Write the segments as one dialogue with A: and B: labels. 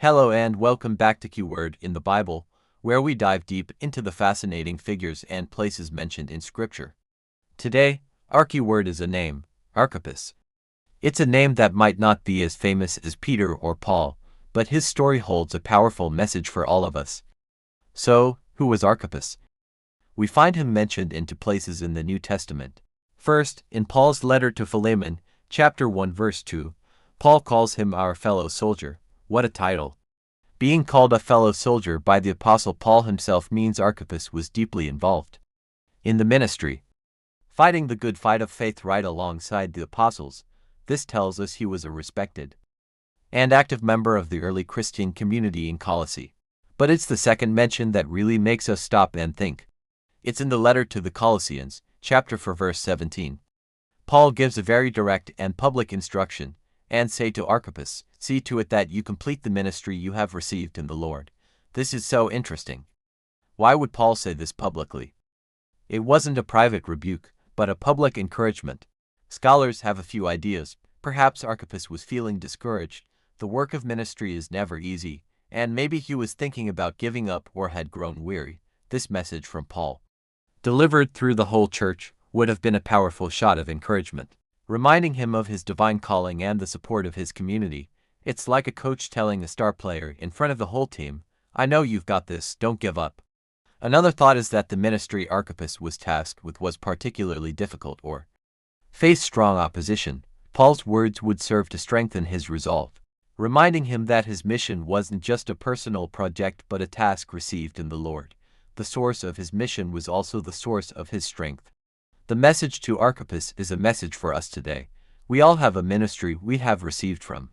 A: Hello and welcome back to Keyword in the Bible, where we dive deep into the fascinating figures and places mentioned in Scripture. Today, our keyword is a name, Archippus. It's a name that might not be as famous as Peter or Paul, but his story holds a powerful message for all of us. So, who was Archippus? We find him mentioned in two places in the New Testament. First, in Paul's letter to Philemon, chapter 1 verse 2, Paul calls him our fellow soldier. What a title! Being called a fellow soldier by the Apostle Paul himself means Archippus was deeply involved in the ministry, fighting the good fight of faith right alongside the apostles. This tells us he was a respected and active member of the early Christian community in Colossae. But it's the second mention that really makes us stop and think. It's in the letter to the Colossians, chapter 4 verse 17. Paul gives a very direct and public instruction, and say to Archippus, see to it that you complete the ministry you have received in the Lord. This is so interesting. Why would Paul say this publicly? It wasn't a private rebuke, but a public encouragement. Scholars have a few ideas. Perhaps Archippus was feeling discouraged. The work of ministry is never easy, and maybe he was thinking about giving up or had grown weary. This message from Paul, delivered through the whole church, would have been a powerful shot of encouragement, reminding him of his divine calling and the support of his community. It's like a coach telling a star player in front of the whole team, I know you've got this, don't give up. Another thought is that the ministry Archippus was tasked with was particularly difficult or faced strong opposition. Paul's words would serve to strengthen his resolve, reminding him that his mission wasn't just a personal project but a task received in the Lord. The source of his mission was also the source of his strength. The message to Archippus is a message for us today. We all have a ministry we have received from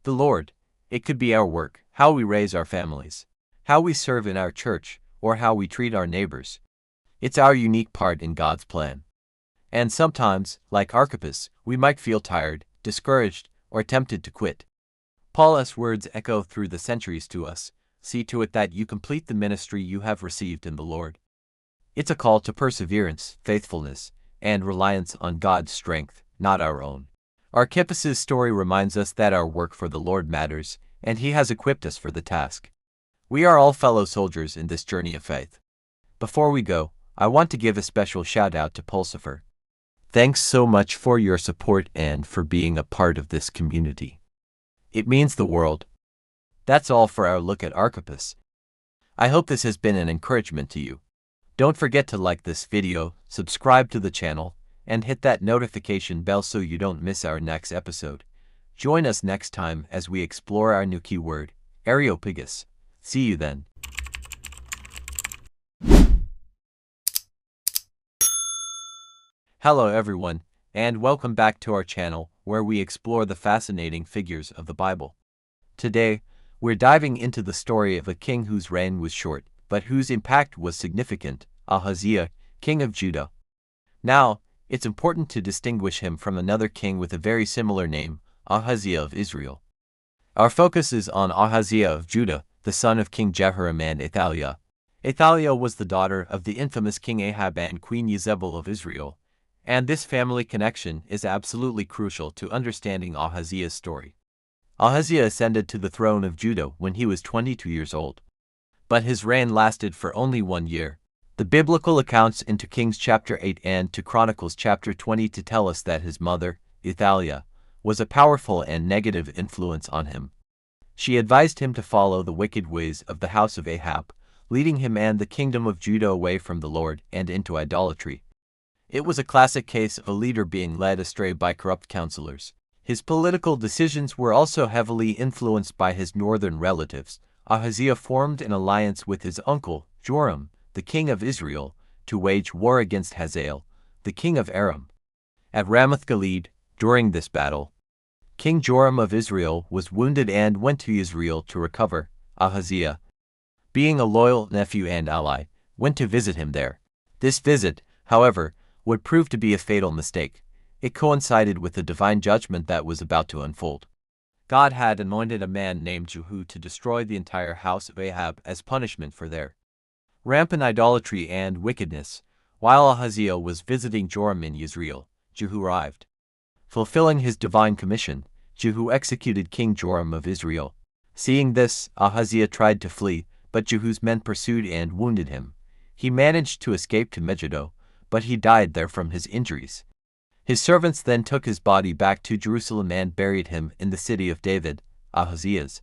A: the Lord. It could be our work, how we raise our families, how we serve in our church, or how we treat our neighbors. It's our unique part in God's plan. And sometimes, like Archippus, we might feel tired, discouraged, or tempted to quit. Paul's words echo through the centuries to us. See to it that you complete the ministry you have received in the Lord. It's a call to perseverance, faithfulness, and reliance on God's strength, not our own. Archippus's story reminds us that our work for the Lord matters, and He has equipped us for the task. We are all fellow soldiers in this journey of faith. Before we go, I want to give a special shout out to Pulsifer. Thanks so much for your support and for being a part of this community. It means the world. That's all for our look at Archippus. I hope this has been an encouragement to you. Don't forget to like this video, subscribe to the channel, and hit that notification bell so you don't miss our next episode. Join us next time as we explore our new keyword, Areopagus. See you then. Hello everyone, and welcome back to our channel where we explore the fascinating figures of the Bible. Today, we're diving into the story of a king whose reign was short, but whose impact was significant, Ahaziah, king of Judah. Now, it's important to distinguish him from another king with a very similar name, Ahaziah of Israel. Our focus is on Ahaziah of Judah, the son of King Jehoram and Athaliah. Athaliah was the daughter of the infamous King Ahab and Queen Jezebel of Israel, and this family connection is absolutely crucial to understanding Ahaziah's story. Ahaziah ascended to the throne of Judah when he was 22 years old. But his reign lasted for only 1 year. The biblical accounts in 2 Kings chapter 8 and 2 Chronicles chapter 20 to tell us that his mother, Athaliah, was a powerful and negative influence on him. She advised him to follow the wicked ways of the house of Ahab, leading him and the kingdom of Judah away from the Lord and into idolatry. It was a classic case of a leader being led astray by corrupt counselors. His political decisions were also heavily influenced by his northern relatives. Ahaziah formed an alliance with his uncle, Joram, the king of Israel, to wage war against Hazael, the king of Aram. At Ramoth-Gilead, during this battle, King Joram of Israel was wounded and went to Israel to recover. Ahaziah, being a loyal nephew and ally, went to visit him there. This visit, however, would prove to be a fatal mistake. It coincided with the divine judgment that was about to unfold. God had anointed a man named Jehu to destroy the entire house of Ahab as punishment for their rampant idolatry and wickedness. While Ahaziah was visiting Joram in Israel, Jehu arrived. Fulfilling his divine commission, Jehu executed King Joram of Israel. Seeing this, Ahaziah tried to flee, but Jehu's men pursued and wounded him. He managed to escape to Megiddo, but he died there from his injuries. His servants then took his body back to Jerusalem and buried him in the city of David. Ahaziah's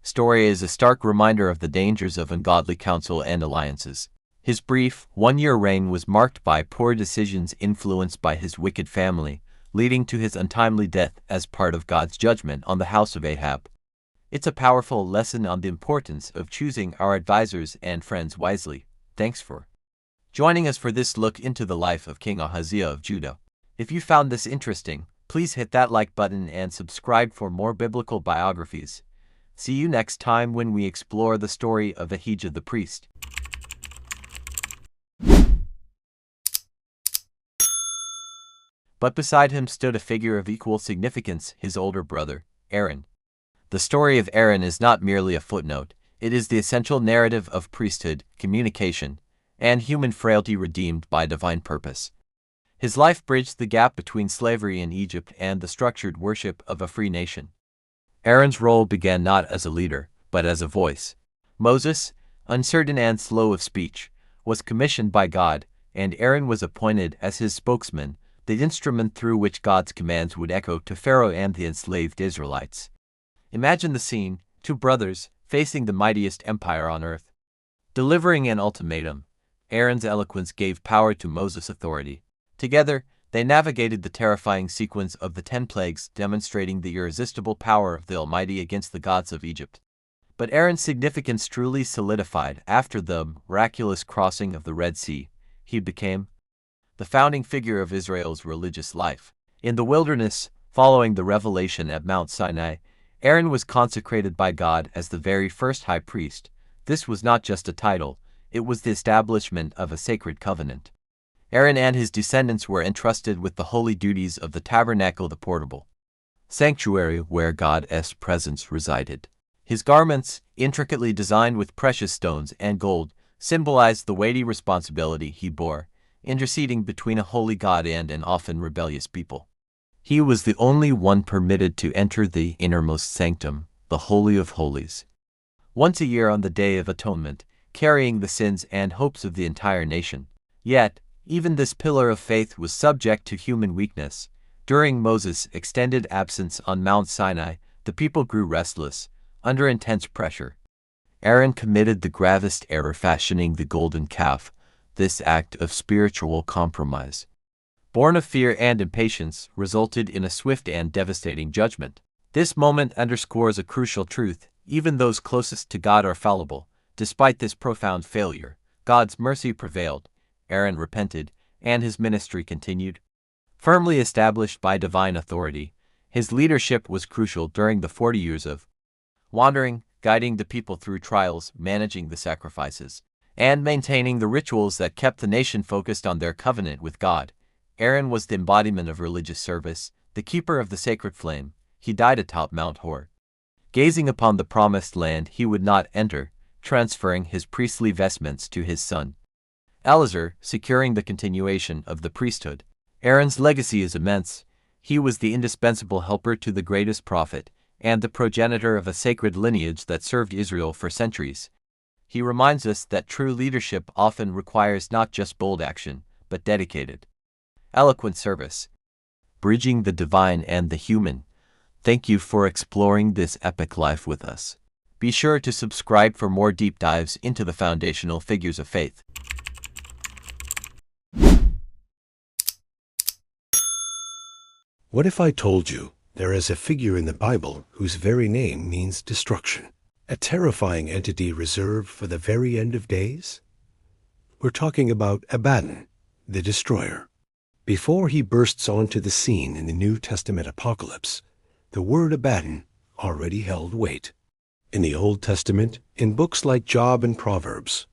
A: story is a stark reminder of the dangers of ungodly counsel and alliances. His brief, one-year reign was marked by poor decisions influenced by his wicked family, leading to his untimely death as part of God's judgment on the house of Ahab. It's a powerful lesson on the importance of choosing our advisors and friends wisely. Thanks for joining us for this look into the life of King Ahaziah of Judah. If you found this interesting, please hit that like button and subscribe for more biblical biographies. See you next time when we explore the story of Ahijah the priest. But beside him stood a figure of equal significance, his older brother, Aaron. The story of Aaron is not merely a footnote, it is the essential narrative of priesthood, communication, and human frailty redeemed by divine purpose. His life bridged the gap between slavery in Egypt and the structured worship of a free nation. Aaron's role began not as a leader, but as a voice. Moses, uncertain and slow of speech, was commissioned by God, and Aaron was appointed as his spokesman, the instrument through which God's commands would echo to Pharaoh and the enslaved Israelites. Imagine the scene, two brothers, facing the mightiest empire on earth. Delivering an ultimatum, Aaron's eloquence gave power to Moses' authority. Together, they navigated the terrifying sequence of the 10 plagues, demonstrating the irresistible power of the Almighty against the gods of Egypt. But Aaron's significance truly solidified after the miraculous crossing of the Red Sea. He became the founding figure of Israel's religious life. In the wilderness, following the revelation at Mount Sinai, Aaron was consecrated by God as the very first high priest. This was not just a title, it was the establishment of a sacred covenant. Aaron and his descendants were entrusted with the holy duties of the tabernacle, the portable sanctuary where God's presence resided. His garments, intricately designed with precious stones and gold, symbolized the weighty responsibility he bore, interceding between a holy God and an often rebellious people. He was the only one permitted to enter the innermost sanctum, the Holy of Holies, once a year on the Day of Atonement, carrying the sins and hopes of the entire nation. Yet, even this pillar of faith was subject to human weakness. During Moses' extended absence on Mount Sinai, the people grew restless, under intense pressure. Aaron committed the gravest error, fashioning the golden calf, this act of spiritual compromise, born of fear and impatience, resulted in a swift and devastating judgment. This moment underscores a crucial truth: even those closest to God are fallible. Despite this profound failure, God's mercy prevailed. Aaron repented, and his ministry continued. Firmly established by divine authority, his leadership was crucial during the 40 years of wandering, guiding the people through trials, managing the sacrifices, and maintaining the rituals that kept the nation focused on their covenant with God. Aaron was the embodiment of religious service, the keeper of the sacred flame. He died atop Mount Hor, gazing upon the promised land he would not enter, transferring his priestly vestments to his son Eleazar, securing the continuation of the priesthood. Aaron's legacy is immense. He was the indispensable helper to the greatest prophet, and the progenitor of a sacred lineage that served Israel for centuries. He reminds us that true leadership often requires not just bold action, but dedicated, eloquent service, bridging the divine and the human. Thank you for exploring this epic life with us. Be sure to subscribe for more deep dives into the foundational figures of faith.
B: What if I told you there is a figure in the Bible whose very name means destruction? A terrifying entity reserved for the very end of days? We're talking about Abaddon, the destroyer. Before he bursts onto the scene in the New Testament apocalypse, the word Abaddon already held weight. In the Old Testament, in books like Job and Proverbs,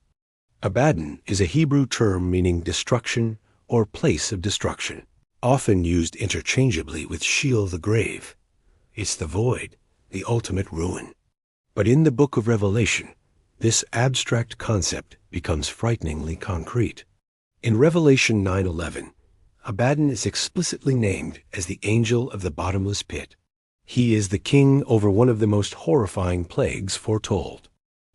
B: Abaddon is a Hebrew term meaning destruction or place of destruction, often used interchangeably with Sheol, the grave. It's the void, the ultimate ruin. But in the book of Revelation, this abstract concept becomes frighteningly concrete. In Revelation 9:11, Abaddon is explicitly named as the angel of the bottomless pit. He is the king over one of the most horrifying plagues foretold.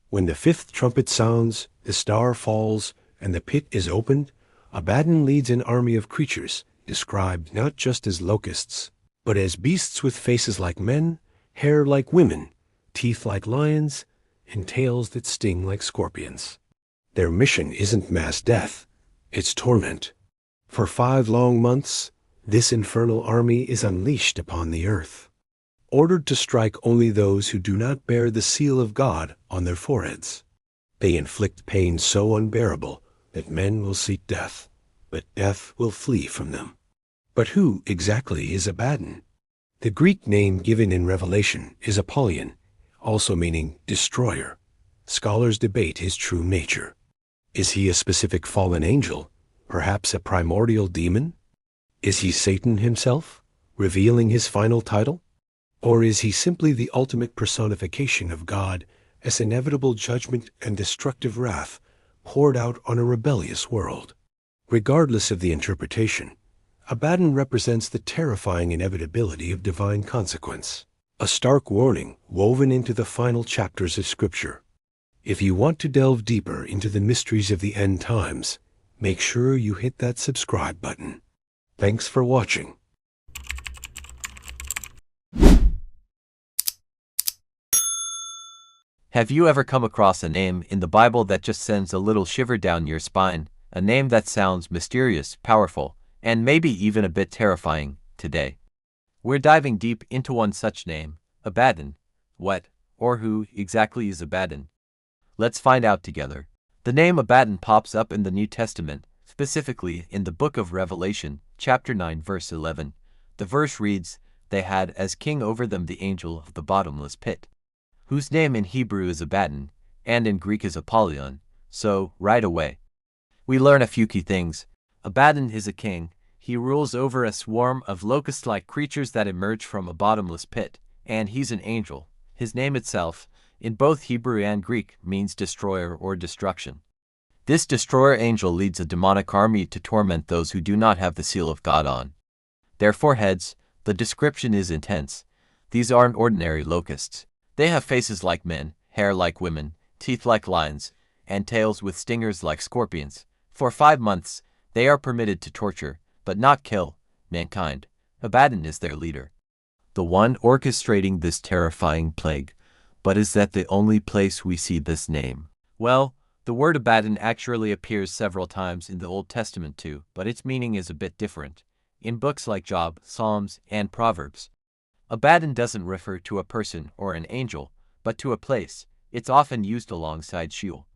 B: When the fifth trumpet sounds, the star falls, and the pit is opened, Abaddon leads an army of creatures, described not just as locusts, but as beasts with faces like men, hair like women, teeth like lions, and tails that sting like scorpions. Their mission isn't mass death, it's torment. For 5 long months, this infernal army is unleashed upon the earth, ordered to strike only those who do not bear the seal of God on their foreheads. They inflict pain so unbearable that men will seek death, but death will flee from them. But who exactly is Abaddon? The Greek name given in Revelation is Apollyon, also meaning destroyer. Scholars debate his true nature. Is he a specific fallen angel, perhaps a primordial demon? Is he Satan himself, revealing his final title? Or is he simply the ultimate personification of God as inevitable judgment and destructive wrath poured out on a rebellious world? Regardless of the interpretation, Abaddon represents the terrifying inevitability of divine consequence, a stark warning woven into the final chapters of Scripture. If you want to delve deeper into the mysteries of the end times, make sure you hit that subscribe button. Thanks for watching.
A: Have you ever come across a name in the Bible that just sends a little shiver down your spine? A name that sounds mysterious, powerful, and maybe even a bit terrifying today. We're diving deep into one such name, Abaddon. What, or who, exactly is Abaddon? Let's find out together. The name Abaddon pops up in the New Testament, specifically in the book of Revelation, chapter 9, verse 11. The verse reads, "They had as king over them the angel of the bottomless pit," whose name in Hebrew is Abaddon, and in Greek is Apollyon. So, right away, we learn a few key things. Abaddon is a king. He rules over a swarm of locust-like creatures that emerge from a bottomless pit, and he's an angel. His name itself, in both Hebrew and Greek, means destroyer or destruction. This destroyer angel leads a demonic army to torment those who do not have the seal of God on their foreheads. The description is intense. These aren't ordinary locusts. They have faces like men, hair like women, teeth like lions, and tails with stingers like scorpions. For 5 months, they are permitted to torture, but not kill, mankind. Abaddon is their leader, the one orchestrating this terrifying plague. But is that the only place we see this name? Well, the word Abaddon actually appears several times in the Old Testament too, but its meaning is a bit different. In books like Job, Psalms, and Proverbs, Abaddon doesn't refer to a person or an angel, but to a place. It's often used alongside Sheol,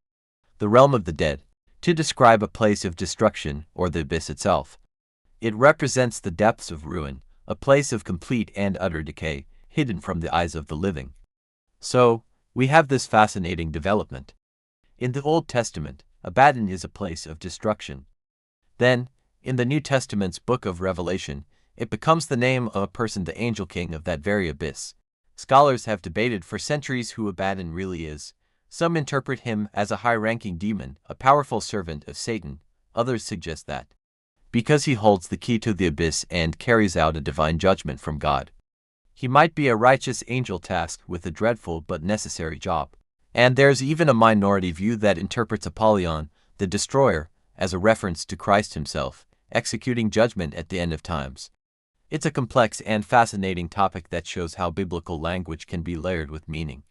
A: the realm of the dead, to describe a place of destruction or the abyss itself. It represents the depths of ruin, a place of complete and utter decay, hidden from the eyes of the living. So, we have this fascinating development. In the Old Testament, Abaddon is a place of destruction. Then, in the New Testament's book of Revelation, it becomes the name of a person, the angel king of that very abyss. Scholars have debated for centuries who Abaddon really is. Some interpret him as a high-ranking demon, a powerful servant of Satan. Others suggest that because he holds the key to the abyss and carries out a divine judgment from God, he might be a righteous angel tasked with a dreadful but necessary job. And there's even a minority view that interprets Apollyon, the destroyer, as a reference to Christ himself, executing judgment at the end of times. It's a complex and fascinating topic that shows how biblical language can be layered with meaning.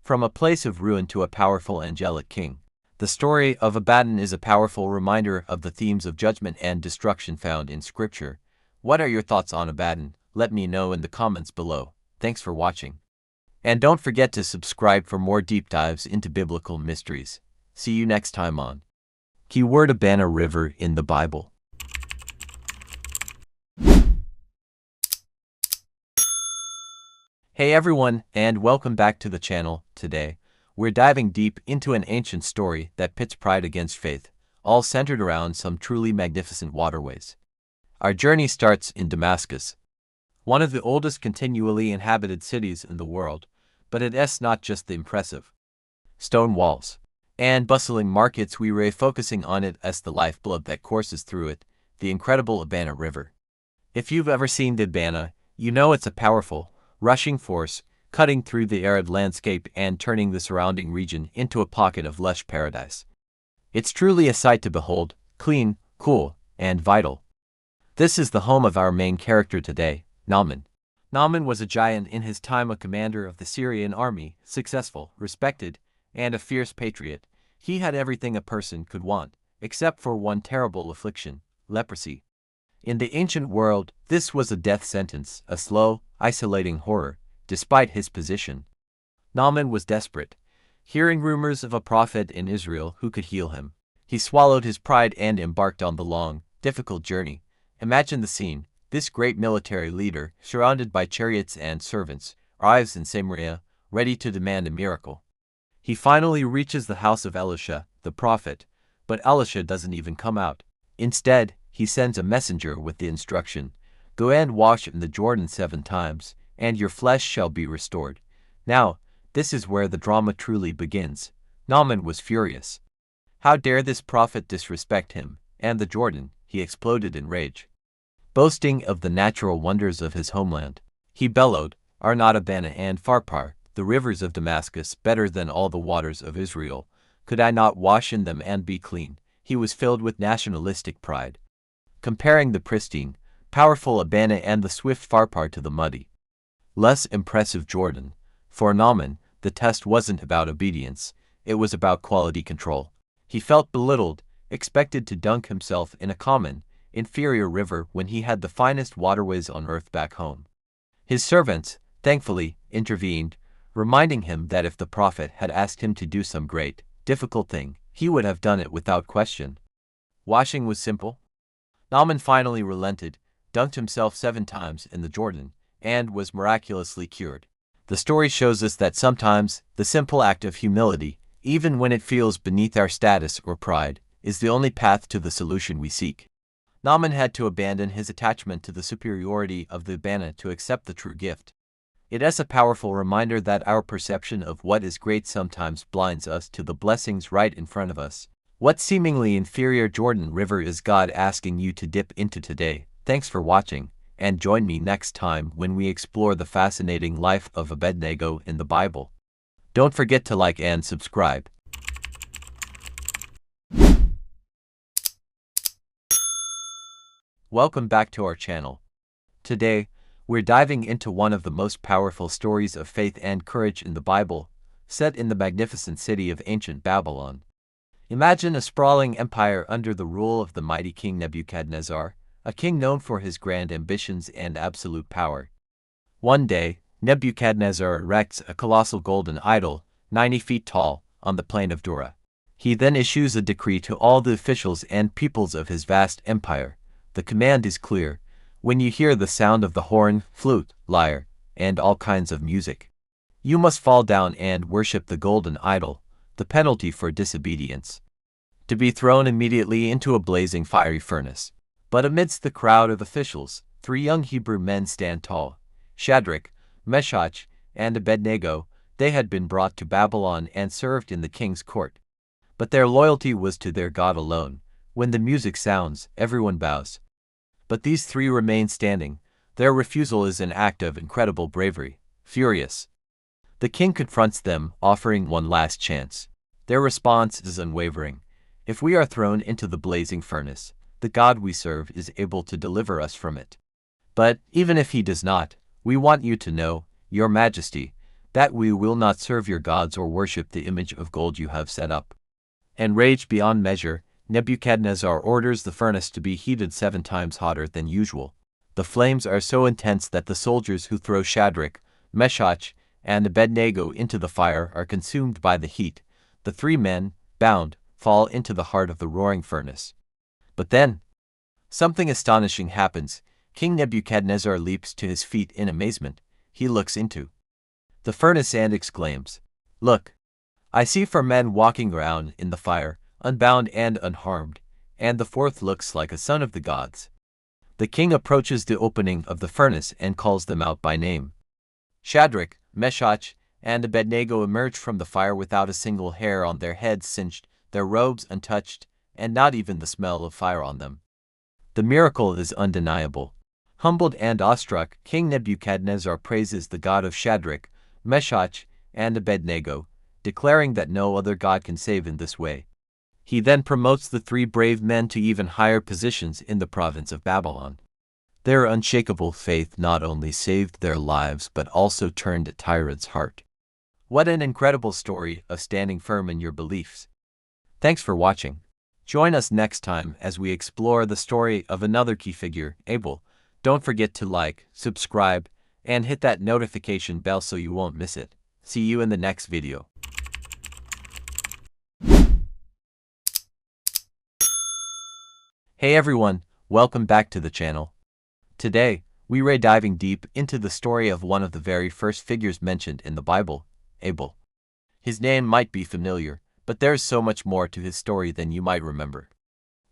A: From a place of ruin to a powerful angelic king, the story of Abaddon is a powerful reminder of the themes of judgment and destruction found in Scripture. What are your thoughts on Abaddon? Let me know in the comments below. Thanks for watching. And don't forget to subscribe for more deep dives into biblical mysteries. See you next time on Keyword Abana River in the Bible. Hey everyone, and welcome back to the channel. Today, we're diving deep into an ancient story that pits pride against faith, all centered around some truly magnificent waterways. Our journey starts in Damascus, one of the oldest continually inhabited cities in the world, but it's not just the impressive stone walls and bustling markets we are focusing on it as the lifeblood that courses through it, the incredible Abana River. If you've ever seen the Abana, you know it's a powerful, rushing force, cutting through the arid landscape and turning the surrounding region into a pocket of lush paradise. It's truly a sight to behold, clean, cool, and vital. This is the home of our main character today, Naaman. Naaman was a giant in his time, a commander of the Syrian army, successful, respected, and a fierce patriot. He had everything a person could want, except for one terrible affliction, leprosy. In the ancient world, this was a death sentence, a slow, isolating horror, despite his position. Naaman was desperate. Hearing rumors of a prophet in Israel who could heal him, he swallowed his pride and embarked on the long, difficult journey. Imagine the scene. This great military leader, surrounded by chariots and servants, arrives in Samaria, ready to demand a miracle. He finally reaches the house of Elisha, the prophet, but Elisha doesn't even come out. Instead, he sends a messenger with the instruction, "Go and wash in the Jordan 7 times, and your flesh shall be restored." Now, this is where the drama truly begins. Naaman was furious. How dare this prophet disrespect him and the Jordan? He exploded in rage. Boasting of the natural wonders of his homeland, he bellowed, "Are not Abana and Pharpar, the rivers of Damascus, better than all the waters of Israel? Could I not wash in them and be clean?" He was filled with nationalistic pride, comparing the pristine, powerful Abana and the swift Pharpar to the muddy, less impressive Jordan. For Naaman, the test wasn't about obedience, it was about quality control. He felt belittled, expected to dunk himself in a common, inferior river when he had the finest waterways on earth back home. His servants, thankfully, intervened, reminding him that if the prophet had asked him to do some great, difficult thing, he would have done it without question. Washing was simple. Naaman finally relented, dunked himself 7 times in the Jordan, and was miraculously cured. The story shows us that sometimes the simple act of humility, even when it feels beneath our status or pride, is the only path to the solution we seek. Naaman had to abandon his attachment to the superiority of the Abana to accept the true gift. It is a powerful reminder that our perception of what is great sometimes blinds us to the blessings right in front of us. What seemingly inferior Jordan River is God asking you to dip into today? Thanks for watching, and join me next time when we explore the fascinating life of Abednego in the Bible. Don't forget to like and subscribe. Welcome back to our channel. Today, we're diving into one of the most powerful stories of faith and courage in the Bible, set in the magnificent city of ancient Babylon. Imagine a sprawling empire under the rule of the mighty King Nebuchadnezzar, a king known for his grand ambitions and absolute power. One day, Nebuchadnezzar erects a colossal golden idol, 90 feet tall, on the plain of Dura. He then issues a decree to all the officials and peoples of his vast empire. The command is clear: when you hear the sound of the horn, flute, lyre, and all kinds of music, you must fall down and worship the golden idol, the penalty for disobedience: to be thrown immediately into a blazing fiery furnace. But amidst the crowd of officials, 3 young Hebrew men stand tall: Shadrach, Meshach, and Abednego. They had been brought to Babylon and served in the king's court, but their loyalty was to their God alone. When the music sounds, everyone bows. But these 3 remain standing. Their refusal is an act of incredible bravery. Furious, the king confronts them, offering one last chance. Their response is unwavering: if we are thrown into the blazing furnace, the God we serve is able to deliver us from it. But even if he does not, we want you to know, Your Majesty, that we will not serve your gods or worship the image of gold you have set up. Enraged beyond measure, Nebuchadnezzar orders the furnace to be heated 7 times hotter than usual. The flames are so intense that the soldiers who throw Shadrach, Meshach, and Abednego into the fire are consumed by the heat. The 3 men, bound, fall into the heart of the roaring furnace. But then, something astonishing happens. King Nebuchadnezzar leaps to his feet in amazement. He looks into the furnace and exclaims, "Look! I see 4 men walking around in the fire, unbound and unharmed, and the 4th looks like a son of the gods." The king approaches the opening of the furnace and calls them out by name. Shadrach, Meshach, and Abednego emerge from the fire without a single hair on their heads singed, their robes untouched, and not even the smell of fire on them. The miracle is undeniable. Humbled and awestruck, King Nebuchadnezzar praises the God of Shadrach, Meshach, and Abednego, declaring that no other God can save in this way. He then promotes the three brave men to even higher positions in the province of Babylon. Their unshakable faith not only saved their lives but also turned a tyrant's heart. What an incredible story of standing firm in your beliefs. Thanks for watching. Join us next time as we explore the story of another key figure, Abel. Don't forget to like, subscribe, and hit that notification bell so you won't miss it. See you in the next video. Hey everyone, welcome back to the channel. Today, we're diving deep into the story of one of the very first figures mentioned in the Bible, Abel. His name might be familiar, but there's so much more to his story than you might remember.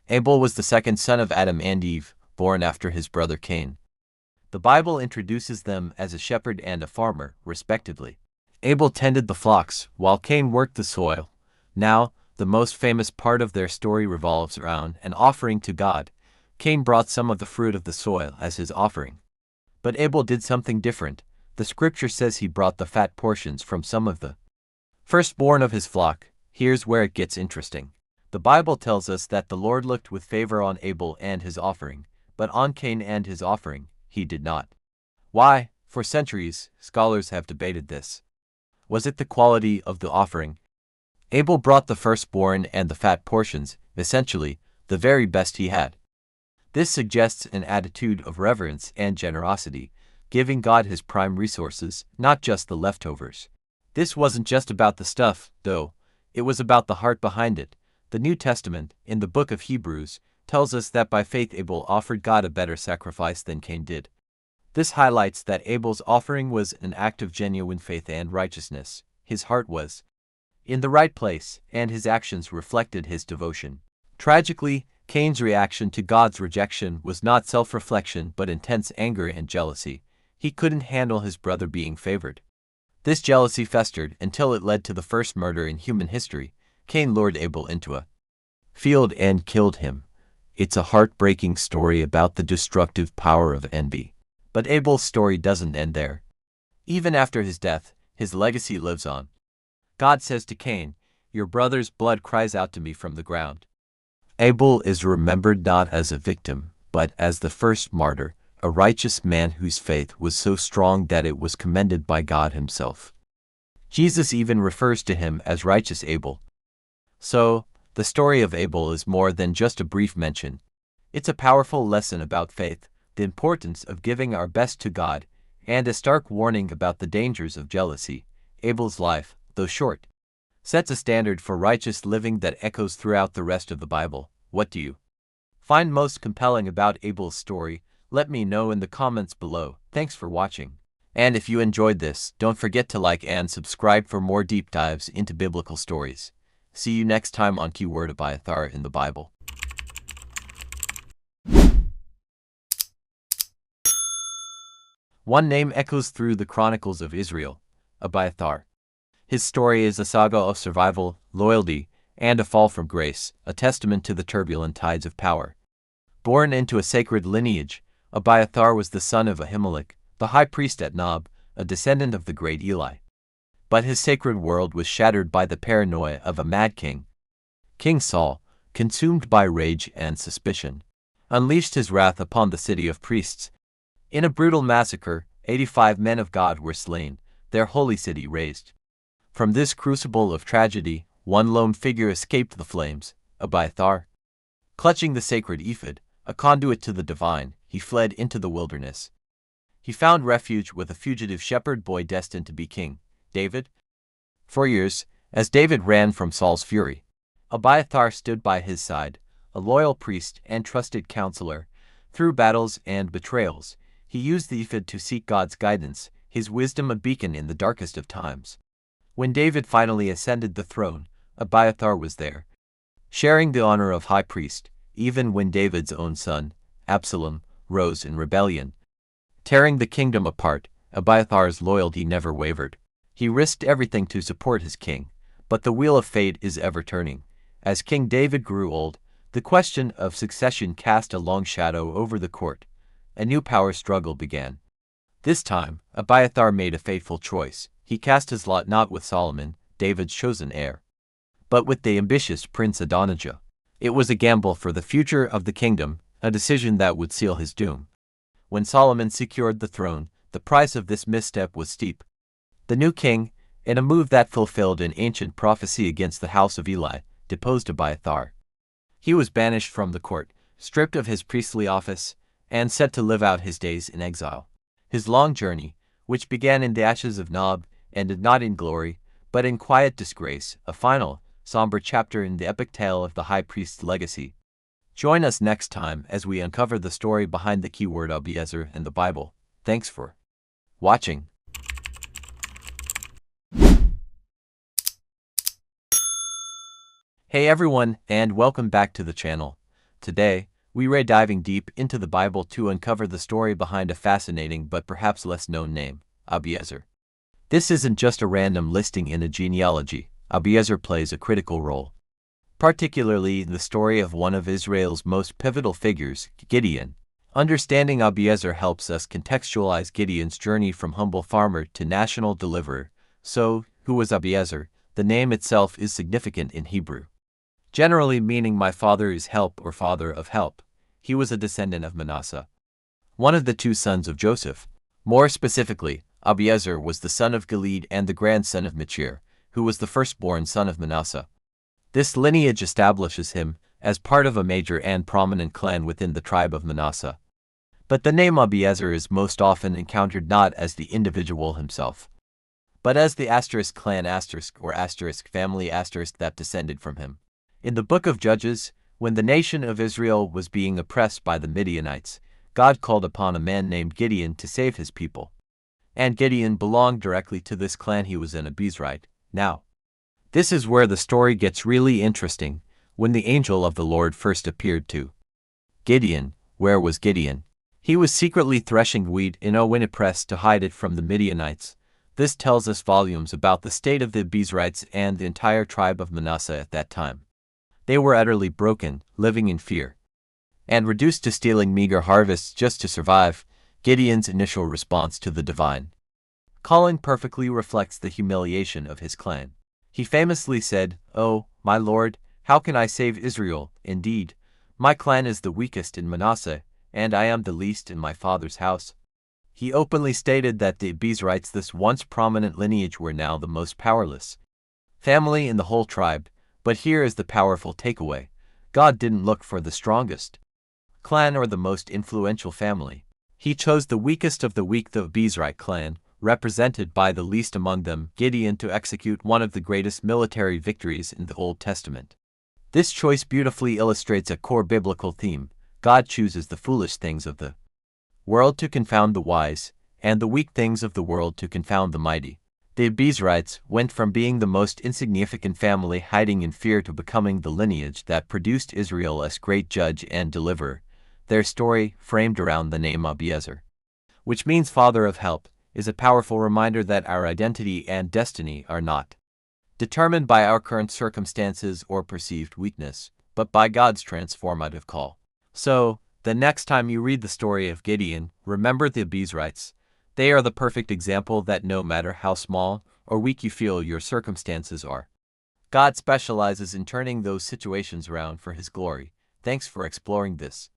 A: Abel was the second son of Adam and Eve, born after his brother Cain. The Bible introduces them as a shepherd and a farmer, respectively. Abel tended the flocks, while Cain worked the soil. Now, the most famous part of their story revolves around an offering to God. Cain brought some of the fruit of the soil as his offering. But Abel did something different. The scripture says he brought the fat portions from some of the firstborn of his flock. Here's where it gets interesting. The Bible tells us that the Lord looked with favor on Abel and his offering, but on Cain and his offering, he did not. Why? For centuries, scholars have debated this. Was it the quality of the offering? Abel brought the firstborn and the fat portions, essentially, the very best he had. This suggests an attitude of reverence and generosity, giving God his prime resources, not just the leftovers. This wasn't just about the stuff, though. It was about the heart behind it. The New Testament, in the book of Hebrews, tells us that by faith Abel offered God a better sacrifice than Cain did. This highlights that Abel's offering was an act of genuine faith and righteousness. His heart was in the right place, and his actions reflected his devotion. Tragically, Cain's reaction to God's rejection was not self-reflection but intense anger and jealousy. He couldn't handle his brother being favored. This jealousy festered until it led to the first murder in human history. Cain lured Abel into a field and killed him. It's a heartbreaking story about the destructive power of envy. But Abel's story doesn't end there. Even after his death, his legacy lives on. God says to Cain, "Your brother's blood cries out to me from the ground." Abel is remembered not as a victim, but as the first martyr, a righteous man whose faith was so strong that it was commended by God himself. Jesus even refers to him as righteous Abel. So, the story of Abel is more than just a brief mention. It's a powerful lesson about faith, the importance of giving our best to God, and a stark warning about the dangers of jealousy. Abel's life, though short, sets a standard for righteous living that echoes throughout the rest of the Bible. What do you find most compelling about Abel's story? Let me know in the comments below. Thanks for watching. And if you enjoyed this, don't forget to like and subscribe for more deep dives into biblical stories. See you next time on Keyword Abiathar in the Bible. One name echoes through the chronicles of Israel, Abiathar. His story is a saga of survival, loyalty, and a fall from grace, a testament to the turbulent tides of power. Born into a sacred lineage, Abiathar was the son of Ahimelech, the high priest at Nob, a descendant of the great Eli. But his sacred world was shattered by the paranoia of a mad king. King Saul, consumed by rage and suspicion, unleashed his wrath upon the city of priests. In a brutal massacre, 85 men of God were slain, their holy city razed. From this crucible of tragedy, one lone figure escaped the flames, Abiathar. Clutching the sacred ephod, a conduit to the divine, he fled into the wilderness. He found refuge with a fugitive shepherd boy destined to be king, David. For years, as David ran from Saul's fury, Abiathar stood by his side, a loyal priest and trusted counselor. Through battles and betrayals, he used the ephod to seek God's guidance, his wisdom a beacon in the darkest of times. When David finally ascended the throne, Abiathar was there, sharing the honor of high priest, even when David's own son, Absalom, rose in rebellion. Tearing the kingdom apart, Abiathar's loyalty never wavered. He risked everything to support his king, but the wheel of fate is ever turning. As King David grew old, the question of succession cast a long shadow over the court. a new power struggle began. This time, Abiathar made a fateful choice. He cast his lot not with Solomon, David's chosen heir, but with the ambitious Prince Adonijah. It was a gamble for the future of the kingdom, a decision that would seal his doom. When Solomon secured the throne, the price of this misstep was steep. The new king, in a move that fulfilled an ancient prophecy against the house of Eli, deposed Abiathar. He was banished from the court, stripped of his priestly office, and set to live out his days in exile. His long journey, which began in the ashes of Nob, ended not in glory, but in quiet disgrace, a final, somber chapter in the epic tale of the high priest's legacy. Join us next time as we uncover the story behind the keyword Abiezer in the Bible. Thanks for watching. Hey everyone, and welcome back to the channel. Today, we're diving deep into the Bible to uncover the story behind a fascinating but perhaps less known name, Abiezer. This isn't just a random listing in a genealogy. Abiezer plays a critical role, particularly in the story of one of Israel's most pivotal figures, Gideon. Understanding Abiezer helps us contextualize Gideon's journey from humble farmer to national deliverer. So, who was Abiezer? The name itself is significant in Hebrew, generally meaning my father is help or father of help. He was a descendant of Manasseh, one of the two sons of Joseph. More specifically, Abiezer was the son of Gilead and the grandson of Machir, who was the firstborn son of Manasseh. This lineage establishes him as part of a major and prominent clan within the tribe of Manasseh. But the name Abiezer is most often encountered not as the individual himself, but as the clan or family that descended from him. In the book of Judges, when the nation of Israel was being oppressed by the Midianites, God called upon a man named Gideon to save his people. And Gideon belonged directly to this clan. He was an Abizrite. Now, this is where the story gets really interesting. When the angel of the Lord first appeared to Gideon, where was Gideon? He was secretly threshing wheat in Owinipres to hide it from the Midianites. This tells us volumes about the state of the Abizrites and the entire tribe of Manasseh at that time. They were utterly broken, living in fear, and reduced to stealing meager harvests just to survive. Gideon's initial response to the divine calling perfectly reflects the humiliation of his clan. He famously said, "Oh, my Lord, how can I save Israel? Indeed, my clan is the weakest in Manasseh, and I am the least in my father's house." He openly stated that the Abizrites, this once prominent lineage, were now the most powerless family in the whole tribe. But here is the powerful takeaway. God didn't look for the strongest clan or the most influential family. He chose the weakest of the weak, the Abizrite clan, represented by the least among them, Gideon, to execute one of the greatest military victories in the Old Testament. This choice beautifully illustrates a core biblical theme. God chooses the foolish things of the world to confound the wise, and the weak things of the world to confound the mighty. The Abizrites went from being the most insignificant family hiding in fear to becoming the lineage that produced Israel as great judge and deliverer. Their story, framed around the name Abiezer, which means father of help, is a powerful reminder that our identity and destiny are not determined by our current circumstances or perceived weakness, but by God's transformative call. So, the next time you read the story of Gideon, remember the Abizrites. They are the perfect example that no matter how small or weak you feel your circumstances are, God specializes in turning those situations around for His glory. Thanks for exploring this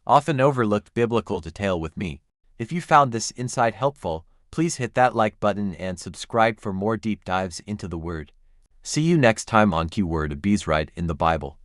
A: often overlooked biblical detail with me. If you found this insight helpful, please hit that like button and subscribe for more deep dives into the Word. See you next time on Keyword Abizrite in the Bible.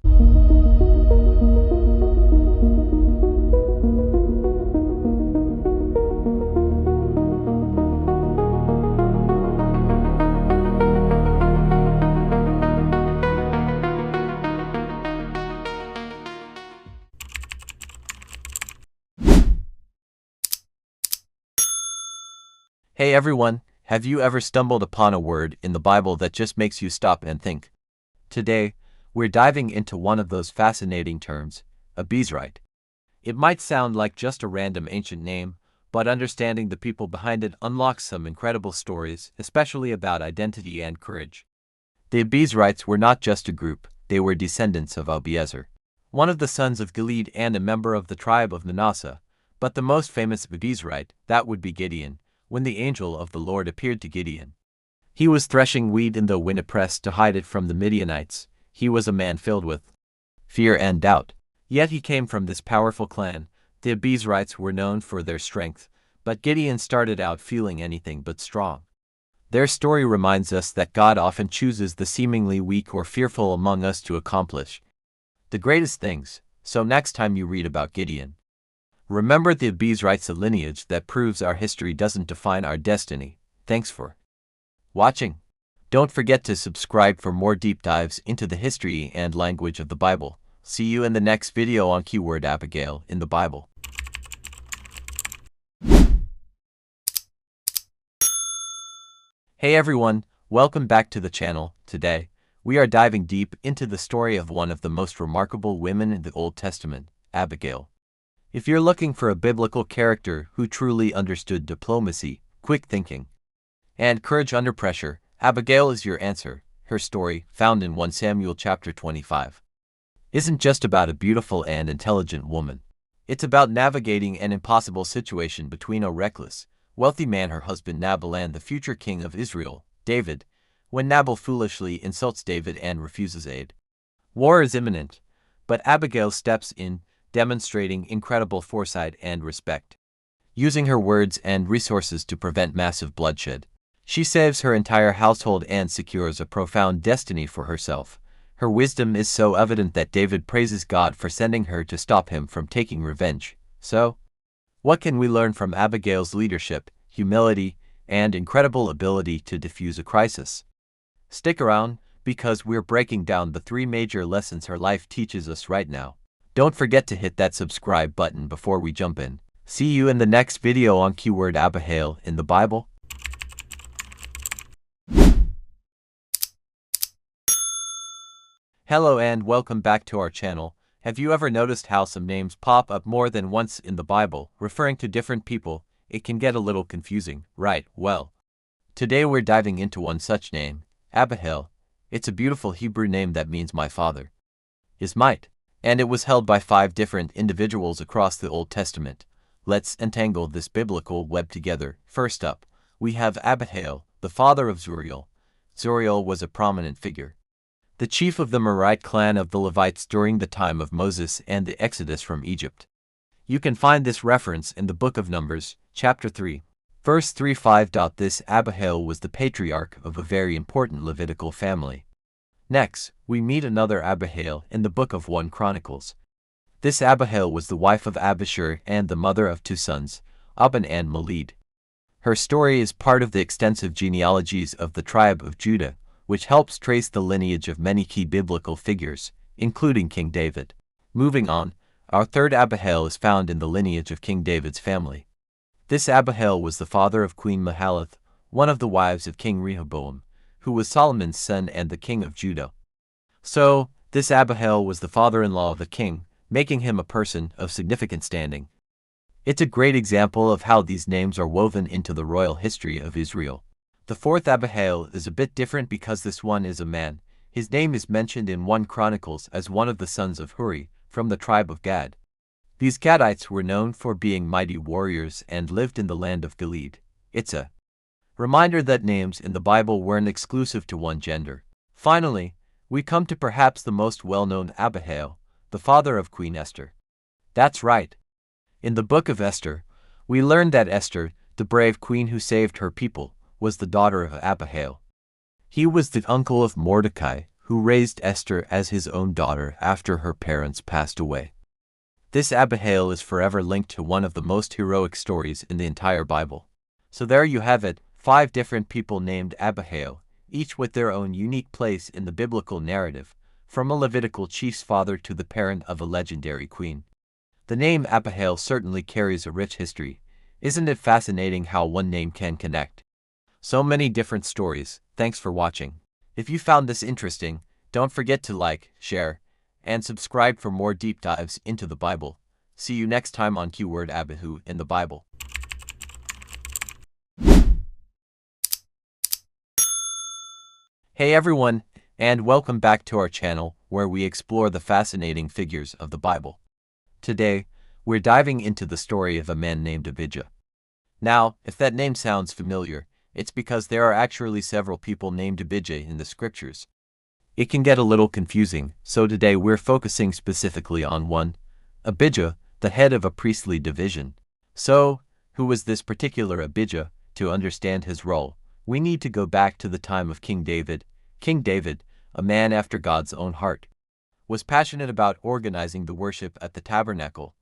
A: Hey everyone, have you ever stumbled upon a word in the Bible that just makes you stop and think? Today, we're diving into one of those fascinating terms, Abizrite. It might sound like just a random ancient name, but understanding the people behind it unlocks some incredible stories, especially about identity and courage. The Abizrites were not just a group, they were descendants of Abiezer, one of the sons of Gilead and a member of the tribe of Manasseh. But the most famous Abiezrite, that would be Gideon, when the angel of the Lord appeared to Gideon. He was threshing wheat in the winepress to hide it from the Midianites. He was a man filled with fear and doubt. Yet he came from this powerful clan. The Abiezrites were known for their strength, but Gideon started out feeling anything but strong. Their story reminds us that God often chooses the seemingly weak or fearful among us to accomplish the greatest things. So next time you read about Gideon, remember the Abiezrites, a lineage that proves our history doesn't define our destiny. Thanks for watching. Don't forget to subscribe for more deep dives into the history and language of the Bible. See you in the next video on keyword Abigail in the Bible. Hey everyone, welcome back to the channel. Today, we are diving deep into the story of one of the most remarkable women in the Old Testament, Abigail. If you're looking for a biblical character who truly understood diplomacy, quick thinking, and courage under pressure, Abigail is your answer. Her story, found in 1 Samuel chapter 25, isn't just about a beautiful and intelligent woman. It's about navigating an impossible situation between a reckless, wealthy man, her husband Nabal, and the future king of Israel, David, when Nabal foolishly insults David and refuses aid. War is imminent, but Abigail steps in, demonstrating incredible foresight and respect. Using her words and resources to prevent massive bloodshed, she saves her entire household and secures a profound destiny for herself. Her wisdom is so evident that David praises God for sending her to stop him from taking revenge. So, what can we learn from Abigail's leadership, humility, and incredible ability to defuse a crisis? Stick around, because we're breaking down the 3 major lessons her life teaches us right now. Don't forget to hit that subscribe button before we jump in. See you in the next video on keyword Abigail in the Bible. Hello and welcome back to our channel. Have you ever noticed how some names pop up more than once in the Bible, referring to different people? It can get a little confusing, right? Well, today we're diving into one such name, Abihail. It's a beautiful Hebrew name that means my father is might, and it was held by 5 different individuals across the Old Testament. Let's entangle this biblical web together. First up, we have Abihail, the father of Zuriel. Zuriel was a prominent figure, the chief of the Merite clan of the Levites during the time of Moses and the Exodus from Egypt. You can find this reference in the book of Numbers, chapter 3, verse 35. This Abihail was the patriarch of a very important Levitical family. Next, we meet another Abihail in the book of 1 Chronicles. This Abihail was the wife of Abishur and the mother of 2 sons, Abban and Molid. Her story is part of the extensive genealogies of the tribe of Judah, which helps trace the lineage of many key biblical figures, including King David. Moving on, our third Abihail is found in the lineage of King David's family. This Abihail was the father of Queen Mahalath, one of the wives of King Rehoboam, who was Solomon's son and the king of Judah. So, this Abihail was the father-in-law of the king, making him a person of significant standing. It's a great example of how these names are woven into the royal history of Israel. The fourth Abihail is a bit different because this one is a man. His name is mentioned in 1 Chronicles as one of the sons of Huri, from the tribe of Gad. These Gadites were known for being mighty warriors and lived in the land of Gilead. It's a reminder that names in the Bible weren't exclusive to one gender. Finally, we come to perhaps the most well-known Abihail, the father of Queen Esther. That's right. In the book of Esther, we learn that Esther, the brave queen who saved her people, was the daughter of Abihail. He was the uncle of Mordecai, who raised Esther as his own daughter after her parents passed away. This Abihail is forever linked to one of the most heroic stories in the entire Bible. So there you have it, 5 different people named Abihail, each with their own unique place in the biblical narrative, from a Levitical chief's father to the parent of a legendary queen. The name Abihail certainly carries a rich history. Isn't it fascinating how one name can connect so many different stories? Thanks for watching. If you found this interesting, don't forget to like, share, and subscribe for more deep dives into the Bible. See you next time on keyword Abihu in the Bible. Hey everyone, and welcome back to our channel where we explore the fascinating figures of the Bible. Today, we're diving into the story of a man named Abijah. Now, if that name sounds familiar, it's because there are actually several people named Abijah in the scriptures. It can get a little confusing, so today we're focusing specifically on one, Abijah, the head of a priestly division. So, who was this particular Abijah? To understand his role, we need to go back to the time of King David. King David, a man after God's own heart, was passionate about organizing the worship at the tabernacle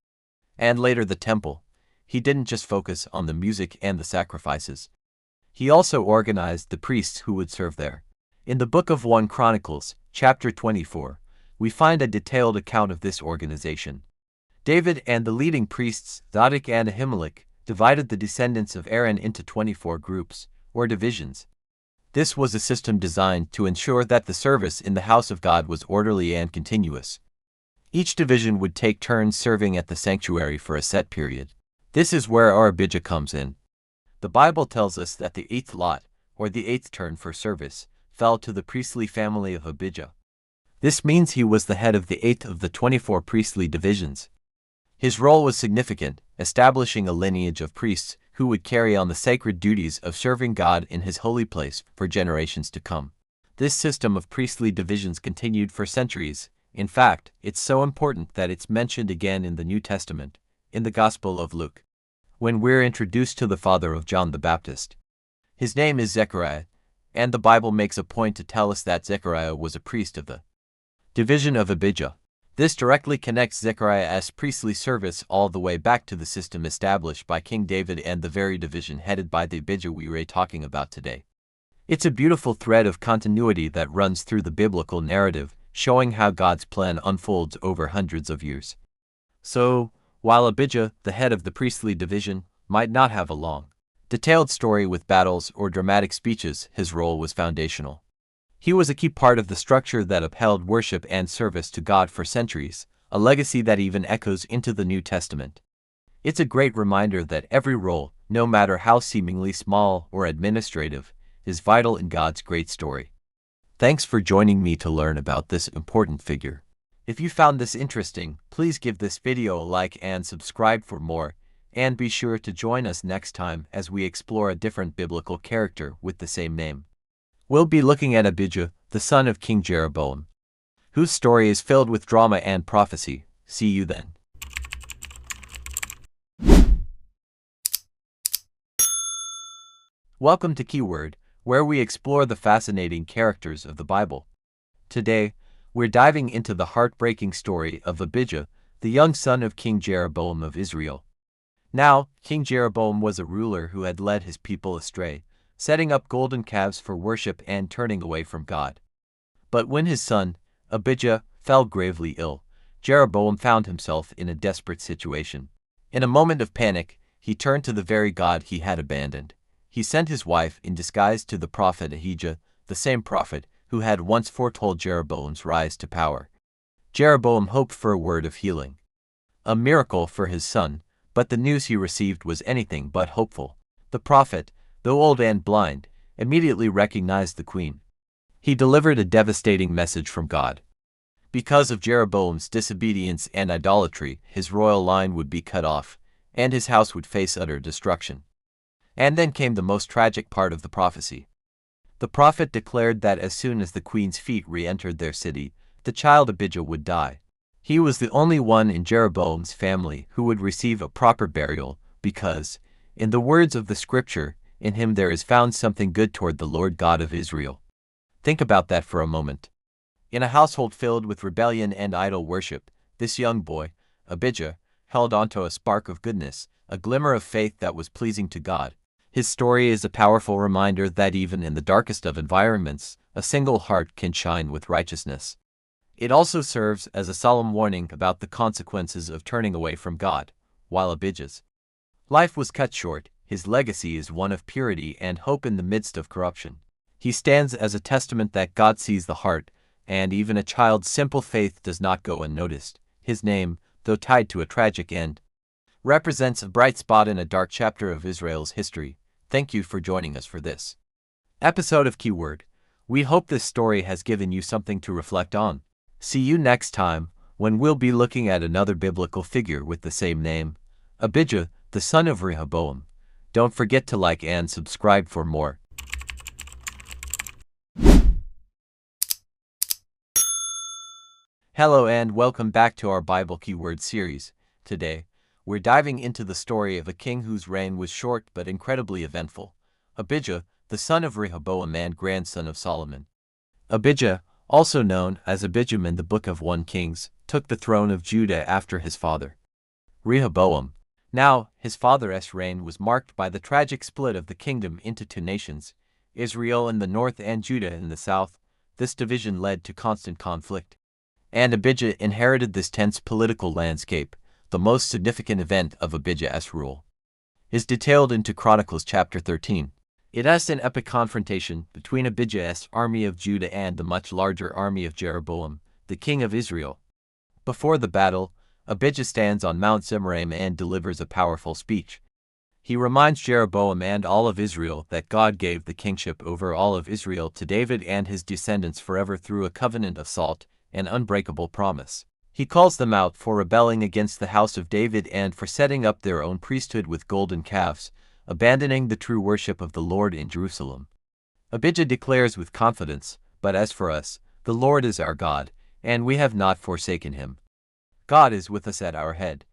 A: and later the temple. He didn't just focus on the music and the sacrifices. He also organized the priests who would serve there. In the book of 1 Chronicles, chapter 24, we find a detailed account of this organization. David and the leading priests, Zadok and Ahimelech, divided the descendants of Aaron into 24 groups, or divisions. This was a system designed to ensure that the service in the house of God was orderly and continuous. Each division would take turns serving at the sanctuary for a set period. This is where our Abijah comes in. The Bible tells us that the 8th lot, or the 8th turn for service, fell to the priestly family of Abijah. This means he was the head of the 8th of the 24 priestly divisions. His role was significant, establishing a lineage of priests who would carry on the sacred duties of serving God in his holy place for generations to come. This system of priestly divisions continued for centuries. In fact, it's so important that it's mentioned again in the New Testament, in the Gospel of Luke, when we're introduced to the father of John the Baptist. His name is Zechariah, and the Bible makes a point to tell us that Zechariah was a priest of the division of Abijah. This directly connects Zechariah's priestly service all the way back to the system established by King David and the very division headed by the Abijah we're talking about today. It's a beautiful thread of continuity that runs through the biblical narrative, showing how God's plan unfolds over hundreds of years. So, while Abijah, the head of the priestly division, might not have a long, detailed story with battles or dramatic speeches, his role was foundational. He was a key part of the structure that upheld worship and service to God for centuries, a legacy that even echoes into the New Testament. It's a great reminder that every role, no matter how seemingly small or administrative, is vital in God's great story. Thanks for joining me to learn about this important figure. If you found this interesting, please give this video a like and subscribe for more, and be sure to join us next time as we explore a different biblical character with the same name. We'll be looking at Abijah, the son of King Jeroboam, whose story is filled with drama and prophecy. See you then. Welcome to Keyword, where we explore the fascinating characters of the Bible. Today, we're diving into the heartbreaking story of Abijah, the young son of King Jeroboam of Israel. Now, King Jeroboam was a ruler who had led his people astray, setting up golden calves for worship and turning away from God. But when his son, Abijah, fell gravely ill, Jeroboam found himself in a desperate situation. In a moment of panic, he turned to the very God he had abandoned. He sent his wife in disguise to the prophet Ahijah, the same prophet who had once foretold Jeroboam's rise to power. Jeroboam hoped for a word of healing, a miracle for his son, but the news he received was anything but hopeful. The prophet, though old and blind, immediately recognized the queen. He delivered a devastating message from God. Because of Jeroboam's disobedience and idolatry, his royal line would be cut off, and his house would face utter destruction. And then came the most tragic part of the prophecy. The prophet declared that as soon as the queen's feet re-entered their city, the child Abijah would die. He was the only one in Jeroboam's family who would receive a proper burial, because, in the words of the scripture, in him there is found something good toward the Lord God of Israel. Think about that for a moment. In a household filled with rebellion and idol worship, this young boy, Abijah, held onto a spark of goodness, a glimmer of faith that was pleasing to God. His story is a powerful reminder that even in the darkest of environments, a single heart can shine with righteousness. It also serves as a solemn warning about the consequences of turning away from God. While Abijah's life was cut short, his legacy is one of purity and hope in the midst of corruption. He stands as a testament that God sees the heart, and even a child's simple faith does not go unnoticed. His name, though tied to a tragic end, represents a bright spot in a dark chapter of Israel's history. Thank you for joining us for this episode of Keyword. We hope this story has given you something to reflect on. See you next time, when we'll be looking at another biblical figure with the same name, Abijah, the son of Rehoboam. Don't forget to like and subscribe for more. Hello and welcome back to our Bible Keyword series. Today, we're diving into the story of a king whose reign was short but incredibly eventful, Abijah, the son of Rehoboam and grandson of Solomon. Abijah, also known as Abijam in the Book of 1 Kings, took the throne of Judah after his father, Rehoboam. Now, his father's reign was marked by the tragic split of the kingdom into two nations, Israel in the north and Judah in the south. This division led to constant conflict, and Abijah inherited this tense political landscape. The most significant event of Abijah's rule is detailed into Chronicles chapter 13. It has an epic confrontation between Abijah's army of Judah and the much larger army of Jeroboam, the king of Israel. Before the battle, Abijah stands on Mount Zemaraim and delivers a powerful speech. He reminds Jeroboam and all of Israel that God gave the kingship over all of Israel to David and his descendants forever through a covenant of salt, an unbreakable promise. He calls them out for rebelling against the house of David and for setting up their own priesthood with golden calves, abandoning the true worship of the Lord in Jerusalem. Abijah declares with confidence, "But as for us, the Lord is our God, and we have not forsaken him. God is with us at our head."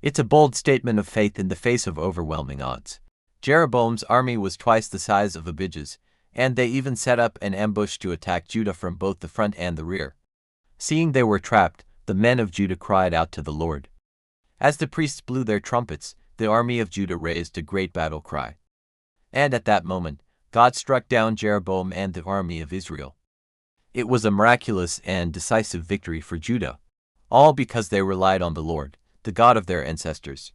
A: It's a bold statement of faith in the face of overwhelming odds. Jeroboam's army was twice the size of Abijah's, and they even set up an ambush to attack Judah from both the front and the rear. Seeing they were trapped, the men of Judah cried out to the Lord. As the priests blew their trumpets, the army of Judah raised a great battle cry. And at that moment, God struck down Jeroboam and the army of Israel. It was a miraculous and decisive victory for Judah, all because they relied on the Lord, the God of their ancestors.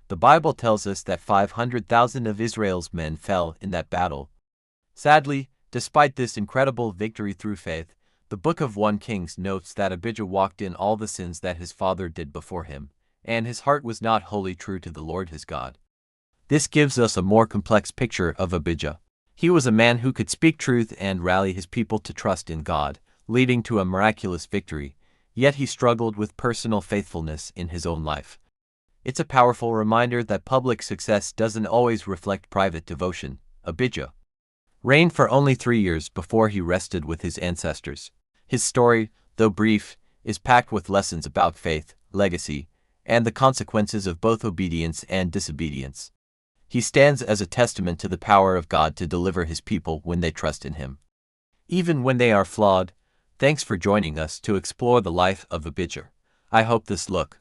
A: The Bible tells us that 500,000 of Israel's men fell in that battle. Sadly, despite this incredible victory through faith, the Book of 1 Kings notes that Abijah walked in all the sins that his father did before him, and his heart was not wholly true to the Lord his God. This gives us a more complex picture of Abijah. He was a man who could speak truth and rally his people to trust in God, leading to a miraculous victory, yet he struggled with personal faithfulness in his own life. It's a powerful reminder that public success doesn't always reflect private devotion. Abijah reigned for only 3 years before he rested with his ancestors. His story, though brief, is packed with lessons about faith, legacy, and the consequences of both obedience and disobedience. He stands as a testament to the power of God to deliver his people when they trust in him, even when they are flawed. Thanks for joining us to explore the life of Abijah. I hope this look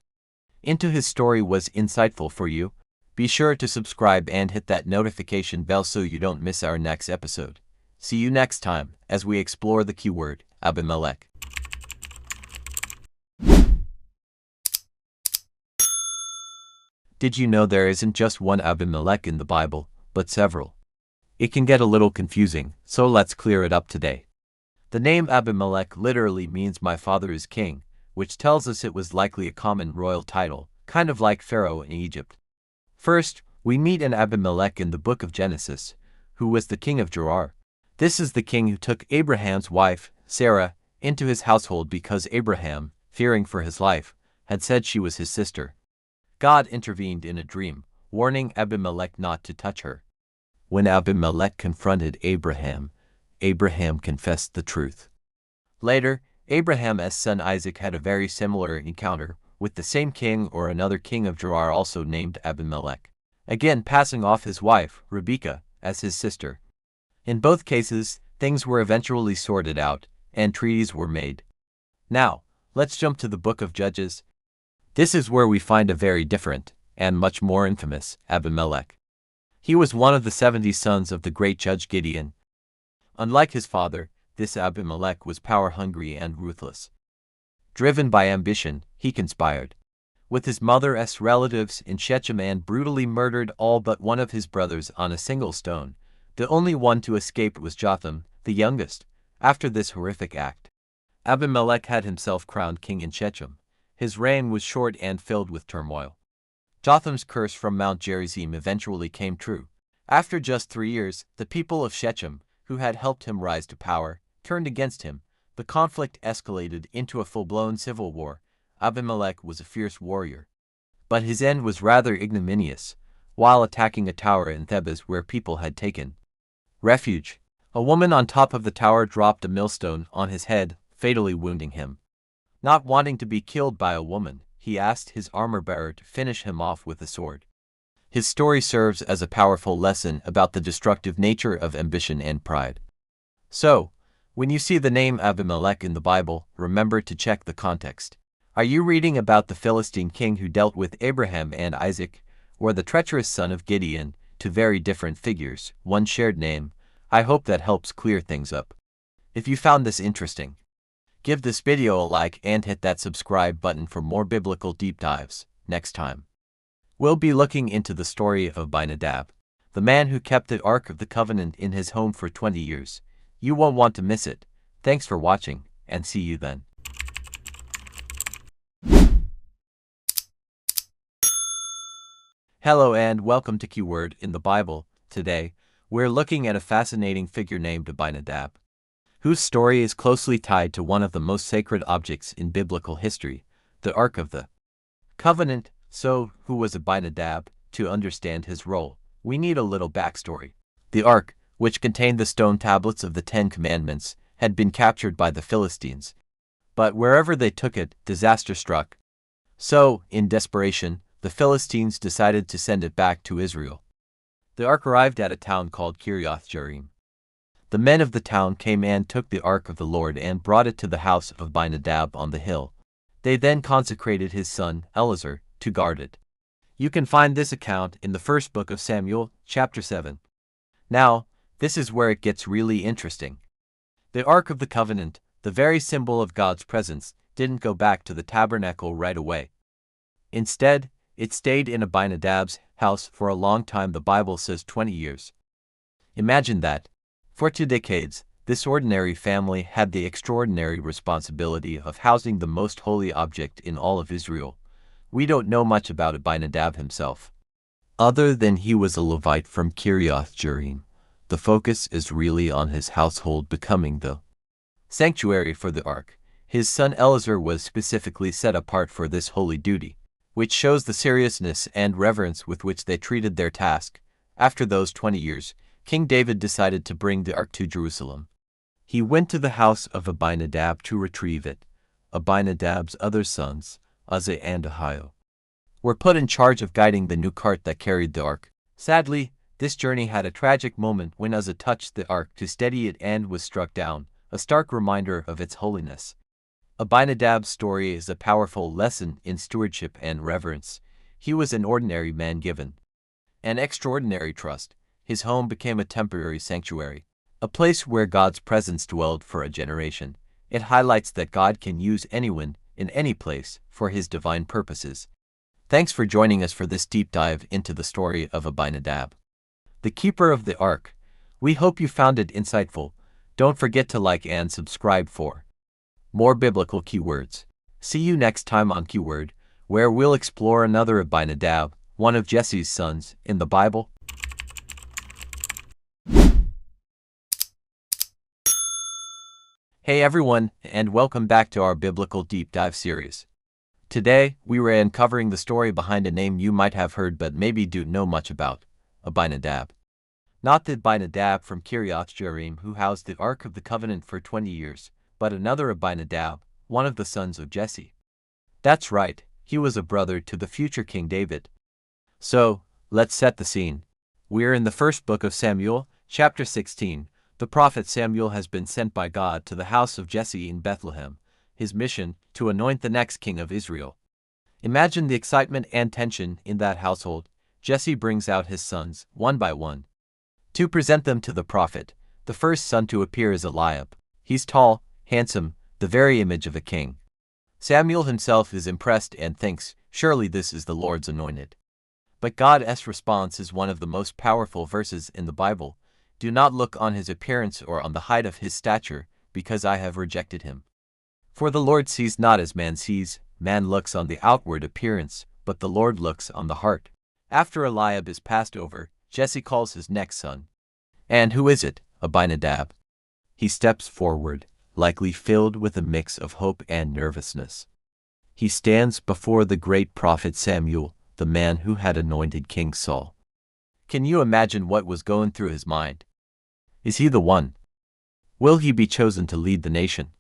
A: into his story was insightful for you. Be sure to subscribe and hit that notification bell so you don't miss our next episode. See you next time as we explore the keyword, Abimelech. Did you know there isn't just one Abimelech in the Bible, but several? It can get a little confusing, so let's clear it up today. The name Abimelech literally means "my father is king," which tells us it was likely a common royal title, kind of like Pharaoh in Egypt. First, we meet an Abimelech in the book of Genesis, who was the king of Gerar. This is the king who took Abraham's wife, Sarah, into his household because Abraham, fearing for his life, had said she was his sister. God intervened in a dream, warning Abimelech not to touch her. When Abimelech confronted Abraham, Abraham confessed the truth. Later, Abraham's son Isaac had a very similar encounter with the same king or another king of Gerar also named Abimelech, again passing off his wife, Rebekah, as his sister. In both cases, things were eventually sorted out, and treaties were made. Now, let's jump to the book of Judges. This is where we find a very different, and much more infamous, Abimelech. He was one of the 70 sons of the great judge Gideon. Unlike his father, this Abimelech was power-hungry and ruthless. Driven by ambition, he conspired with his mother's relatives in Shechem and brutally murdered all but one of his brothers on a single stone. The only one to escape was Jotham, the youngest. After this horrific act, Abimelech had himself crowned king in Shechem. His reign was short and filled with turmoil. Jotham's curse from Mount Gerizim eventually came true. After just 3 years, the people of Shechem, who had helped him rise to power, turned against him. The conflict escalated into a full-blown civil war. Abimelech was a fierce warrior. But his end was rather ignominious, while attacking a tower in Thebes where people had taken refuge. A woman on top of the tower dropped a millstone on his head, fatally wounding him. Not wanting to be killed by a woman, he asked his armor-bearer to finish him off with a sword. His story serves as a powerful lesson about the destructive nature of ambition and pride. So, when you see the name Abimelech in the Bible, remember to check the context. Are you reading about the Philistine king who dealt with Abraham and Isaac, or the treacherous son of Gideon, two very different figures, one shared name? I hope that helps clear things up. If you found this interesting, give this video a like and hit that subscribe button for more biblical deep dives. Next time, we'll be looking into the story of Abinadab, the man who kept the Ark of the Covenant in his home for 20 years. You won't want to miss it. Thanks for watching, and see you then. Hello and welcome to Keyword in the Bible. Today, we're looking at a fascinating figure named Abinadab, whose story is closely tied to one of the most sacred objects in biblical history, the Ark of the Covenant. So, who was Abinadab? To understand his role, we need a little backstory. The Ark, which contained the stone tablets of the Ten Commandments, had been captured by the Philistines. But wherever they took it, disaster struck. So, in desperation, the Philistines decided to send it back to Israel. The Ark arrived at a town called Kiriath Jearim. The men of the town came and took the Ark of the Lord and brought it to the house of Abinadab on the hill. They then consecrated his son, Eleazar, to guard it. You can find this account in the first book of Samuel, chapter 7. Now, this is where it gets really interesting. The Ark of the Covenant, the very symbol of God's presence, didn't go back to the tabernacle right away. Instead, it stayed in Abinadab's house for a long time. The Bible says 20 years. Imagine that. For 2 decades, this ordinary family had the extraordinary responsibility of housing the most holy object in all of Israel. We don't know much about Abinadab himself, other than he was a Levite from Kiriath Jearim. The focus is really on his household becoming the sanctuary for the Ark. His son Eleazar was specifically set apart for this holy duty, which shows the seriousness and reverence with which they treated their task. After those 20 years, King David decided to bring the Ark to Jerusalem. He went to the house of Abinadab to retrieve it. Abinadab's other sons, Uzzah and Ahio, were put in charge of guiding the new cart that carried the Ark. Sadly, this journey had a tragic moment when Uzzah touched the Ark to steady it and was struck down, a stark reminder of its holiness. Abinadab's story is a powerful lesson in stewardship and reverence. He was an ordinary man given an extraordinary trust. His home became a temporary sanctuary, a place where God's presence dwelled for a generation. It highlights that God can use anyone in any place for his divine purposes. Thanks for joining us for this deep dive into the story of Abinadab, the keeper of the Ark. We hope you found it insightful. Don't forget to like and subscribe for more biblical keywords. See you next time on Keyword, where we'll explore another Abinadab, one of Jesse's sons, in the Bible. Hey everyone, and welcome back to our Biblical Deep Dive series. Today, we were uncovering the story behind a name you might have heard but maybe don't know much about, Abinadab. Not the Abinadab from Kiriath Jearim who housed the Ark of the Covenant for 20 years, but another Abinadab, one of the sons of Jesse. That's right, he was a brother to the future King David. So, let's set the scene. We're in the first book of Samuel, chapter 16. The prophet Samuel has been sent by God to the house of Jesse in Bethlehem. His mission, to anoint the next king of Israel. Imagine the excitement and tension in that household. Jesse brings out his sons, one by one, to present them to the prophet. The first son to appear is Eliab. He's tall, handsome, the very image of a king. Samuel himself is impressed and thinks, surely this is the Lord's anointed. But God's response is one of the most powerful verses in the Bible. Do not look on his appearance or on the height of his stature, because I have rejected him. For the Lord sees not as man sees. Man looks on the outward appearance, but the Lord looks on the heart. After Eliab is passed over, Jesse calls his next son. And who is it? Abinadab. He steps forward, likely filled with a mix of hope and nervousness. He stands before the great prophet Samuel, the man who had anointed King Saul. Can you imagine what was going through his mind? Is he the one? Will he be chosen to lead the nation?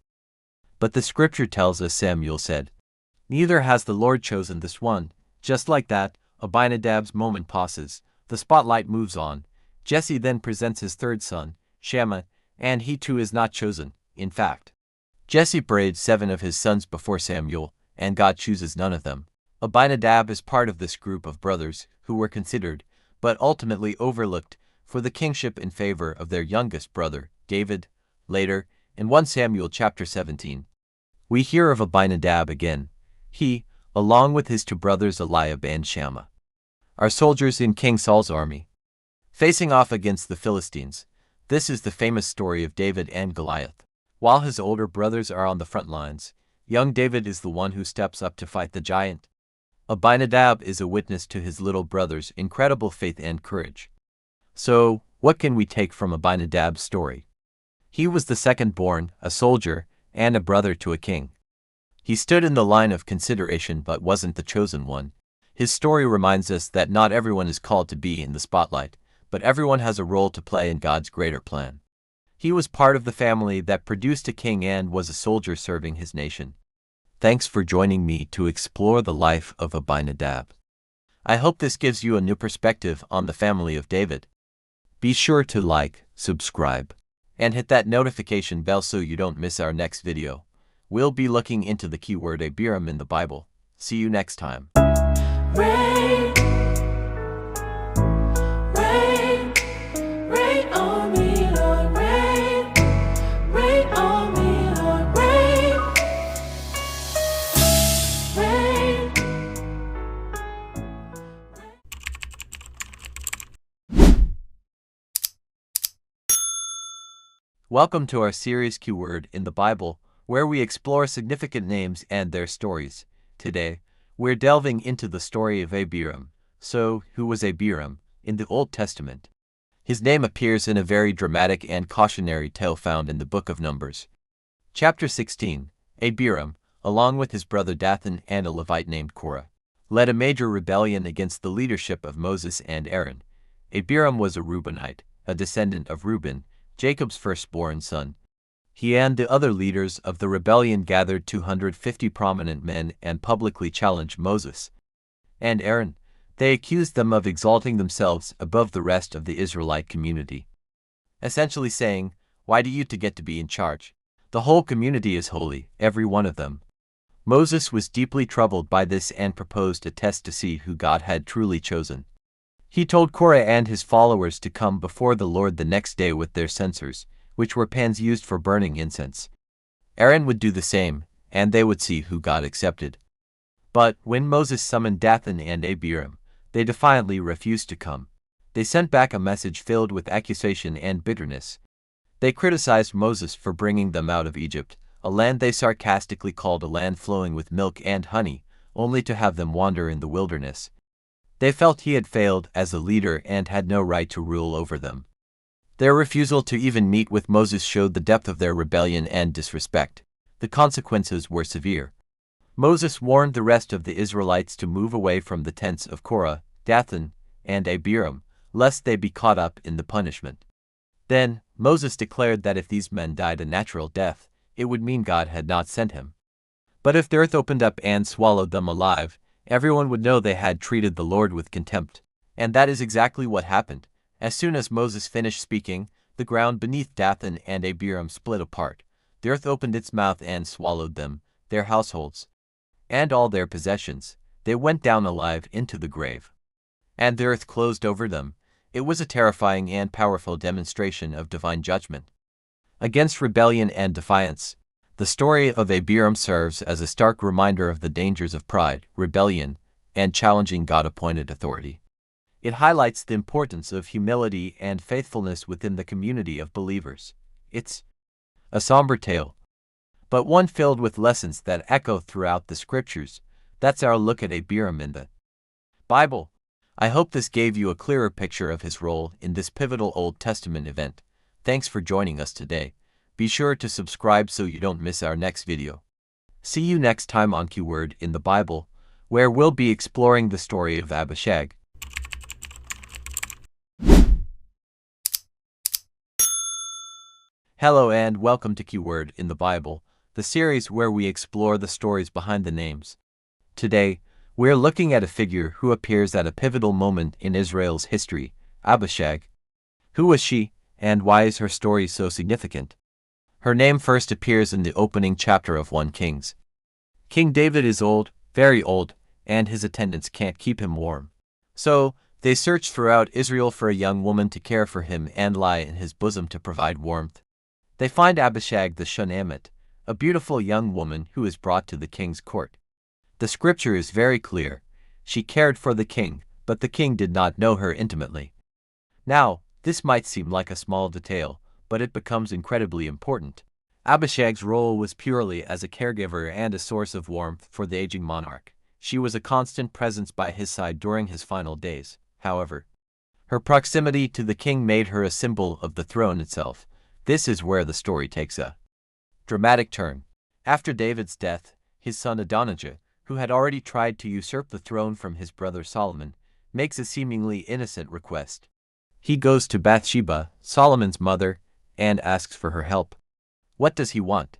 A: But the scripture tells us Samuel said, "Neither has the Lord chosen this one." Just like that, Abinadab's moment passes, the spotlight moves on. Jesse then presents his third son, Shammah, and he too is not chosen. In fact, Jesse parades 7 of his sons before Samuel, and God chooses none of them. Abinadab is part of this group of brothers who were considered, but ultimately overlooked, for the kingship in favor of their youngest brother, David. Later, in 1 Samuel chapter 17, we hear of Abinadab again. He, along with his 2 brothers Eliab and Shammah, are soldiers in King Saul's army, facing off against the Philistines. This is the famous story of David and Goliath. While his older brothers are on the front lines, young David is the one who steps up to fight the giant. Abinadab is a witness to his little brother's incredible faith and courage. So, what can we take from Abinadab's story? He was the second-born, a soldier, and a brother to a king. He stood in the line of consideration but wasn't the chosen one. His story reminds us that not everyone is called to be in the spotlight, but everyone has a role to play in God's greater plan. He was part of the family that produced a king and was a soldier serving his nation. Thanks for joining me to explore the life of Abinadab. I hope this gives you a new perspective on the family of David. Be sure to like, subscribe, and hit that notification bell so you don't miss our next video. We'll be looking into the keyword Abiram in the Bible. See you next time.
C: Rain, rain, rain on me, Lord, rain, rain on me, Lord, rain, rain.
A: Welcome to our series Keyword in the Bible, where we explore significant names and their stories. Today, we're delving into the story of Abiram. So, who was Abiram in the Old Testament? His name appears in a very dramatic and cautionary tale found in the book of Numbers. Chapter 16, Abiram, along with his brother Dathan and a Levite named Korah, led a major rebellion against the leadership of Moses and Aaron. Abiram was a Reubenite, a descendant of Reuben, Jacob's firstborn son. He and the other leaders of the rebellion gathered 250 prominent men and publicly challenged Moses and Aaron. They accused them of exalting themselves above the rest of the Israelite community, essentially saying, "Why do you get to be in charge? The whole community is holy, every one of them." Moses was deeply troubled by this and proposed a test to see who God had truly chosen. He told Korah and his followers to come before the Lord the next day with their censers, which were pans used for burning incense. Aaron would do the same, and they would see who God accepted. But when Moses summoned Dathan and Abiram, they defiantly refused to come. They sent back a message filled with accusation and bitterness. They criticized Moses for bringing them out of Egypt, a land they sarcastically called a land flowing with milk and honey, only to have them wander in the wilderness. They felt he had failed as a leader and had no right to rule over them. Their refusal to even meet with Moses showed the depth of their rebellion and disrespect. The consequences were severe. Moses warned the rest of the Israelites to move away from the tents of Korah, Dathan, and Abiram, lest they be caught up in the punishment. Then, Moses declared that if these men died a natural death, it would mean God had not sent him. But if the earth opened up and swallowed them alive, everyone would know they had treated the Lord with contempt. And that is exactly what happened. As soon as Moses finished speaking, the ground beneath Dathan and Abiram split apart. The earth opened its mouth and swallowed them, their households, and all their possessions. They went down alive into the grave. And the earth closed over them. It was a terrifying and powerful demonstration of divine judgment against rebellion and defiance. The story of Abiram serves as a stark reminder of the dangers of pride, rebellion, and challenging God-appointed authority. It highlights the importance of humility and faithfulness within the community of believers. It's a somber tale, but one filled with lessons that echo throughout the scriptures. That's our look at Abiram in the Bible. I hope this gave you a clearer picture of his role in this pivotal Old Testament event. Thanks for joining us today. Be sure to subscribe so you don't miss our next video. See you next time on Keyword in the Bible, where we'll be exploring the story of Abishag. Hello and welcome to Keyword in the Bible, the series where we explore the stories behind the names. Today, we're looking at a figure who appears at a pivotal moment in Israel's history, Abishag. Who was she, and why is her story so significant? Her name first appears in the opening chapter of 1 Kings. King David is old, very old, and his attendants can't keep him warm. So, they search throughout Israel for a young woman to care for him and lie in his bosom to provide warmth. They find Abishag the Shunammite, a beautiful young woman who is brought to the king's court. The scripture is very clear. She cared for the king, but the king did not know her intimately. Now, this might seem like a small detail, but it becomes incredibly important. Abishag's role was purely as a caregiver and a source of warmth for the aging monarch. She was a constant presence by his side during his final days. However, her proximity to the king made her a symbol of the throne itself. This is where the story takes a dramatic turn. After David's death, his son Adonijah, who had already tried to usurp the throne from his brother Solomon, makes a seemingly innocent request. He goes to Bathsheba, Solomon's mother, and asks for her help. What does he want?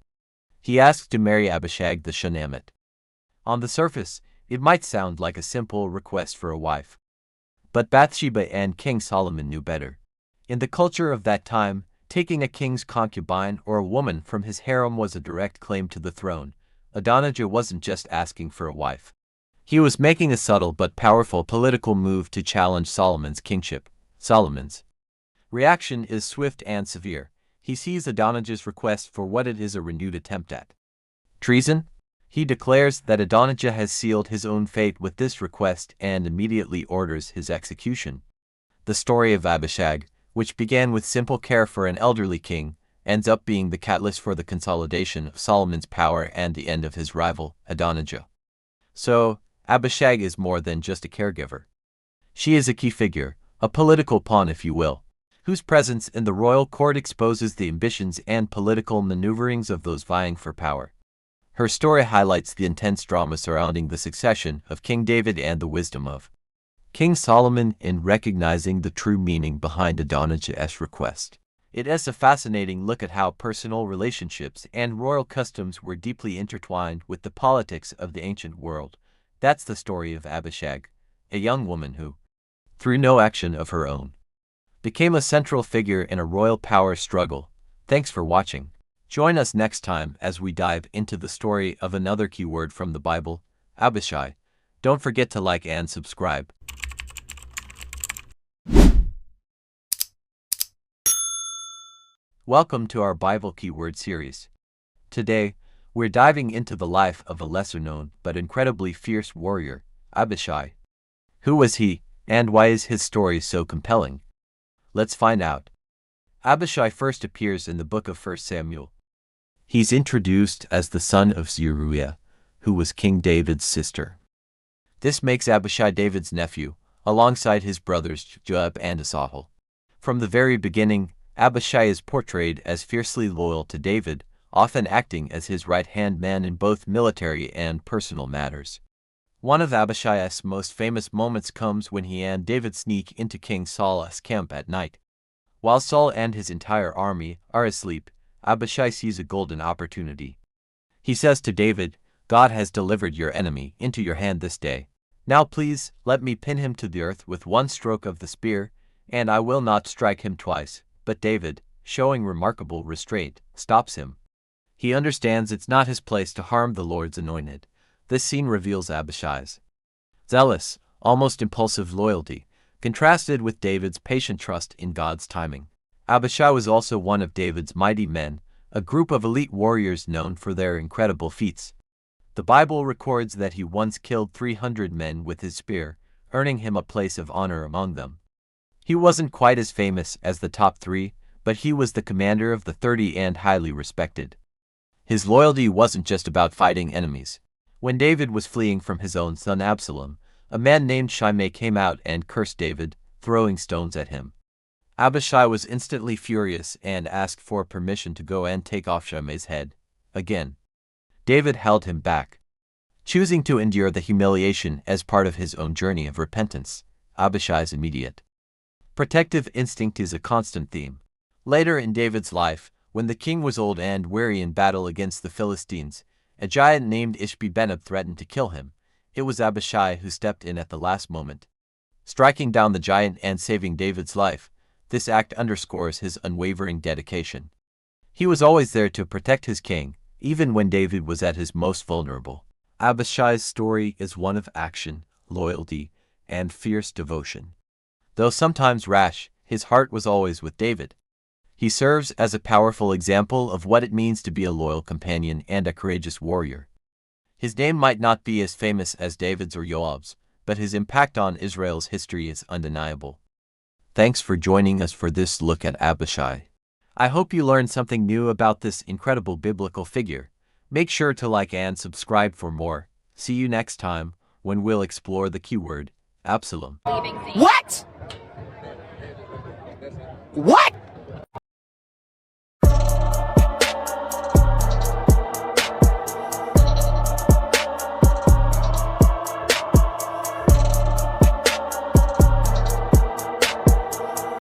A: He asks to marry Abishag the Shunammite. On the surface, it might sound like a simple request for a wife. But Bathsheba and King Solomon knew better. In the culture of that time, taking a king's concubine or a woman from his harem was a direct claim to the throne. Adonijah wasn't just asking for a wife. He was making a subtle but powerful political move to challenge Solomon's kingship. Solomon's reaction is swift and severe. He sees Adonijah's request for what it is: a renewed attempt at treason. He declares that Adonijah has sealed his own fate with this request and immediately orders his execution. The story of Abishag, which began with simple care for an elderly king, ends up being the catalyst for the consolidation of Solomon's power and the end of his rival, Adonijah. So, Abishag is more than just a caregiver. She is a key figure, a political pawn if you will, whose presence in the royal court exposes the ambitions and political maneuverings of those vying for power. Her story highlights the intense drama surrounding the succession of King David and the wisdom of King Solomon in recognizing the true meaning behind Adonijah's request. It is a fascinating look at how personal relationships and royal customs were deeply intertwined with the politics of the ancient world. That's the story of Abishag, a young woman who, through no action of her own, became a central figure in a royal power struggle. Thanks for watching. Join us next time as we dive into the story of another keyword from the Bible, Abishai. Don't forget to like and subscribe. Welcome to our Bible keyword series. Today, we're diving into the life of a lesser-known but incredibly fierce warrior, Abishai. Who was he, and why is his story so compelling? Let's find out. Abishai first appears in the book of 1 Samuel. He's introduced as the son of Zeruiah, who was King David's sister. This makes Abishai David's nephew, alongside his brothers Joab and Asahel. From the very beginning, Abishai is portrayed as fiercely loyal to David, often acting as his right-hand man in both military and personal matters. One of Abishai's most famous moments comes when he and David sneak into King Saul's camp at night. While Saul and his entire army are asleep, Abishai sees a golden opportunity. He says to David, "God has delivered your enemy into your hand this day. Now please, let me pin him to the earth with one stroke of the spear, and I will not strike him twice." But David, showing remarkable restraint, stops him. He understands it's not his place to harm the Lord's anointed. This scene reveals Abishai's zealous, almost impulsive loyalty, contrasted with David's patient trust in God's timing. Abishai was also one of David's mighty men, a group of elite warriors known for their incredible feats. The Bible records that he once killed 300 men with his spear, earning him a place of honor among them. He wasn't quite as famous as the top 3, but he was the commander of the 30 and highly respected. His loyalty wasn't just about fighting enemies. When David was fleeing from his own son Absalom, a man named Shimei came out and cursed David, throwing stones at him. Abishai was instantly furious and asked for permission to go and take off Shimei's head. Again, David held him back, choosing to endure the humiliation as part of his own journey of repentance. Abishai's immediate protective instinct is a constant theme. Later in David's life, when the king was old and weary in battle against the Philistines, a giant named Ishbi-Benob threatened to kill him. It was Abishai who stepped in at the last moment, striking down the giant and saving David's life. This act underscores his unwavering dedication. He was always there to protect his king, even when David was at his most vulnerable. Abishai's story is one of action, loyalty, and fierce devotion. Though sometimes rash, his heart was always with David. He serves as a powerful example of what it means to be a loyal companion and a courageous warrior. His name might not be as famous as David's or Joab's, but his impact on Israel's history is undeniable. Thanks for joining us for this look at Abishai. I hope you learned something new about this incredible biblical figure. Make sure to like and subscribe for more. See you next time, when we'll explore the keyword, Absalom.
D: What? What?